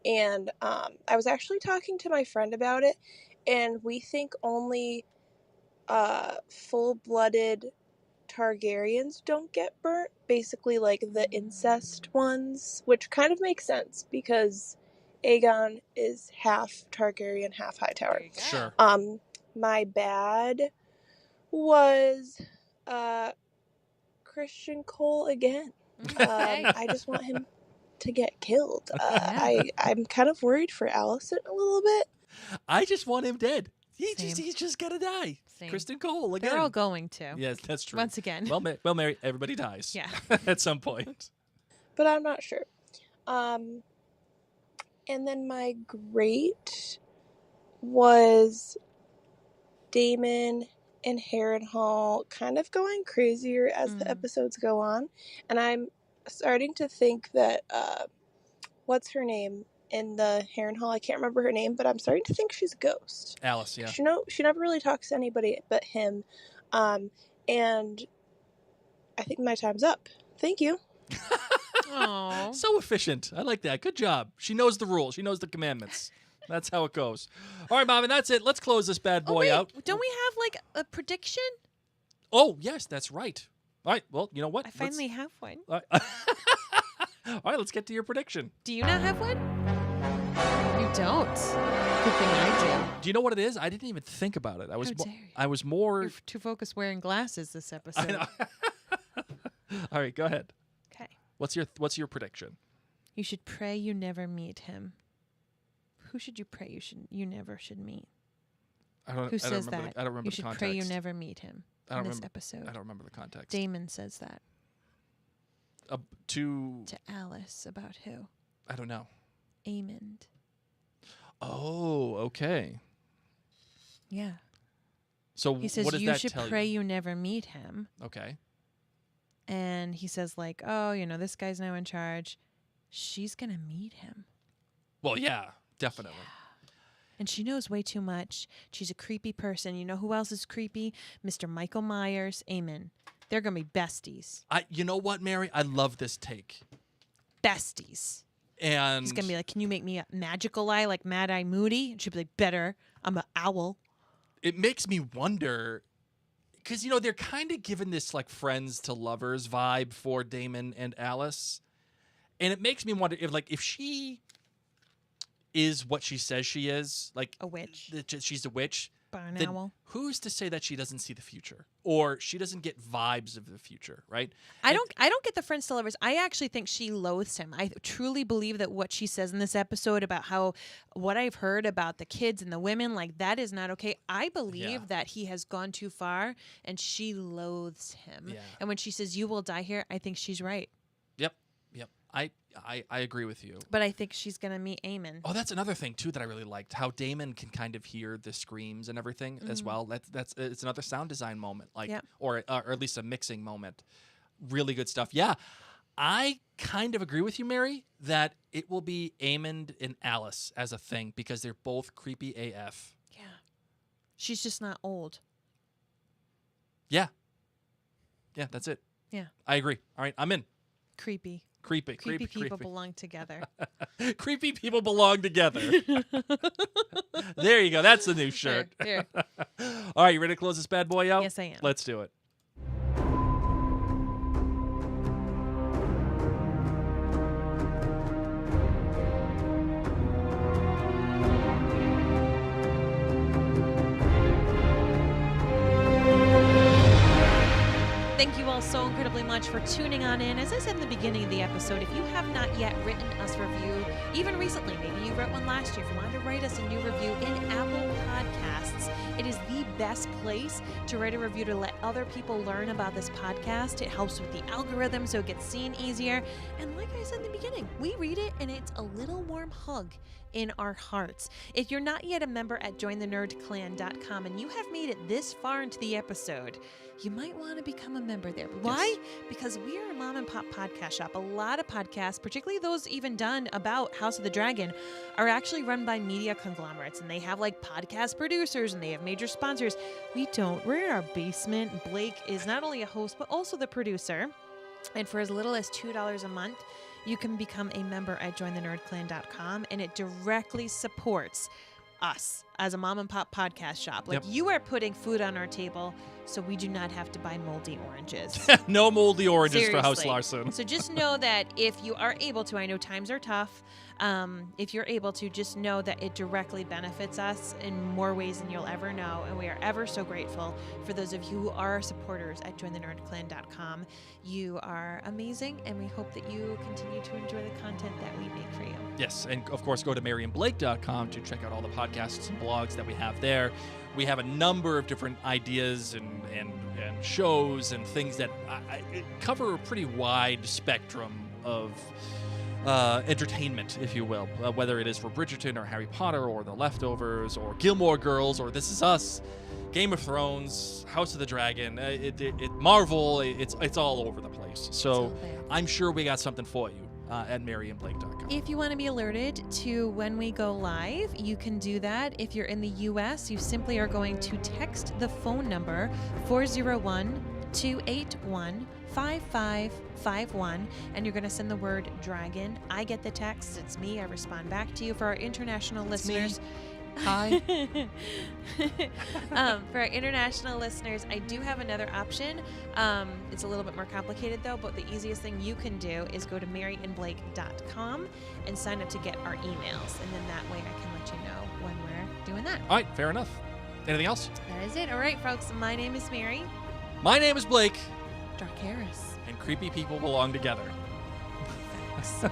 And I was actually talking to my friend about it, and we think only full-blooded Targaryens don't get burnt, basically like the incest ones, which kind of makes sense because Aegon is half Targaryen, half Hightower. Sure. My bad was Christian Cole again. Okay. I just want him to get killed. I'm kind of worried for Allison a little bit. I just want him dead. Same. He's just gonna die. Same. Kristen Cole again. They're all going to. Yes, that's true. Once again. Well, Mary, everybody dies. Yeah. At some point. But I'm not sure. And then my great was Damon and Harrenhal kind of going crazier as the episodes go on. And I'm starting to think that, what's her name in the Harrenhal? I can't remember her name, but I'm starting to think she's a ghost. Alice, yeah. She never really talks to anybody but him. And I think my time's up. Thank you. Aww. So efficient. I like that. Good job. She knows the rules. She knows the commandments. That's how it goes. All right, Mom, and that's it. Let's close this bad boy out. Don't we have like a prediction? Oh, yes, that's right. All right, well, you know what? I finally have one. All right, let's get to your prediction. Do you not have one? You don't. Good thing I do. Do you know what it is? I didn't even think about it. I was more You're too focused wearing glasses this episode. All right, go ahead. Okay. What's your prediction? You should pray you never meet him. Who should you pray you never should meet? Who says that? I don't remember you the should context. pray you never meet him in this episode. I don't remember the context. Damon says that. To Alice about who? I don't know. Amond. Oh, okay. Yeah. So he says what does you that should tell pray you? you never meet him. Okay. And he says like, oh, this guy's now in charge. She's going to meet him. Well, yeah, definitely. Yeah. And she knows way too much. She's a creepy person. You know who else is creepy? Mr. Michael Myers. Amen. They're going to be besties. You know what, Mary? I love this take. Besties. And he's going to be like, can you make me a magical eye like Mad Eye Moody? And she'll be like, better. I'm an owl. It makes me wonder, because, they're kind of giving this like friends to lovers vibe for Damon and Alice. And it makes me wonder if she is what she says she is, like a witch. She's a witch. Barn then owl. Who's to say that she doesn't see the future, or she doesn't get vibes of the future, right? I don't get the friends to lovers. I actually think she loathes him. I truly believe that what she says in this episode about what I've heard about the kids and the women, like that is not okay. I believe that he has gone too far, and she loathes him. Yeah. And when she says you will die here, I think she's right. Yep. I agree with you. But I think she's gonna meet Amon. Oh, that's another thing too that I really liked. How Damon can kind of hear the screams and everything as well. It's another sound design moment, or at least a mixing moment. Really good stuff. Yeah, I kind of agree with you, Mary, that it will be Amon and Alice as a thing because they're both creepy AF. Yeah, she's just not old. Yeah, that's it. Yeah, I agree. All right, I'm in. Creepy Creepy. people belong together. Creepy people belong together. There you go. That's the new shirt. There. All right, you ready to close this bad boy out? Yes, I am. Let's do it. Thank you all so incredibly much for tuning on in. As I said in the beginning of the episode, if you have not yet written us a review, even recently, maybe you wrote one last year, if you wanted to write us a new review in Apple Podcasts, it is the best place to write a review to let other people learn about this podcast. It helps with the algorithm so it gets seen easier. And like I said in the beginning, we read it and it's a little warm hug in our hearts. If you're not yet a member at jointhenerdclan.com and you have made it this far into the episode, you might want to become a member there. Why? Yes. Because we are a mom and pop podcast shop. A lot of podcasts, particularly those even done about House of the Dragon, are actually run by media conglomerates, and they have like podcast producers and they have major sponsors. We don't. We're in our basement. Blake is not only a host, but also the producer. And for as little as $2 a month, you can become a member at jointhenerdclan.com, and it directly supports us. as a mom and pop podcast shop. Like, Yep. you are putting food on our table so we do not have to buy moldy oranges. No moldy oranges for House Seriously. Larson. So just know that if you are able to, I know times are tough. If you're able to, just know that it directly benefits us in more ways than you'll ever know. And we are ever so grateful for those of you who are supporters at jointhenerdclan.com. You are amazing, and we hope that you continue to enjoy the content that we make for you. Yes, and of course, go to MarianBlake.com to check out all the podcasts and blogs that we have there. We have a number of different ideas and shows and things that cover a pretty wide spectrum of entertainment, if you will, whether it is for Bridgerton or Harry Potter or The Leftovers or Gilmore Girls or This Is Us, Game of Thrones, House of the Dragon, Marvel, it's all over the place. So I'm sure we got something for you at MarianBlake.com. If you want to be alerted to when we go live, you can do that. If you're in the U.S., you simply are going to text the phone number 401-281-5551, and you're going to send the word dragon. I get the text. It's me. I respond back to you. For our international listeners. Hi. For our international listeners, I do have another option. It's a little bit more complicated, though, but the easiest thing you can do is go to MarianBlake.com and sign up to get our emails. And then that way I can let you know when we're doing that. All right, fair enough. Anything else? That is it. All right, folks. My name is Mary. My name is Blake. Dark Harris. And creepy people belong together. Thanks.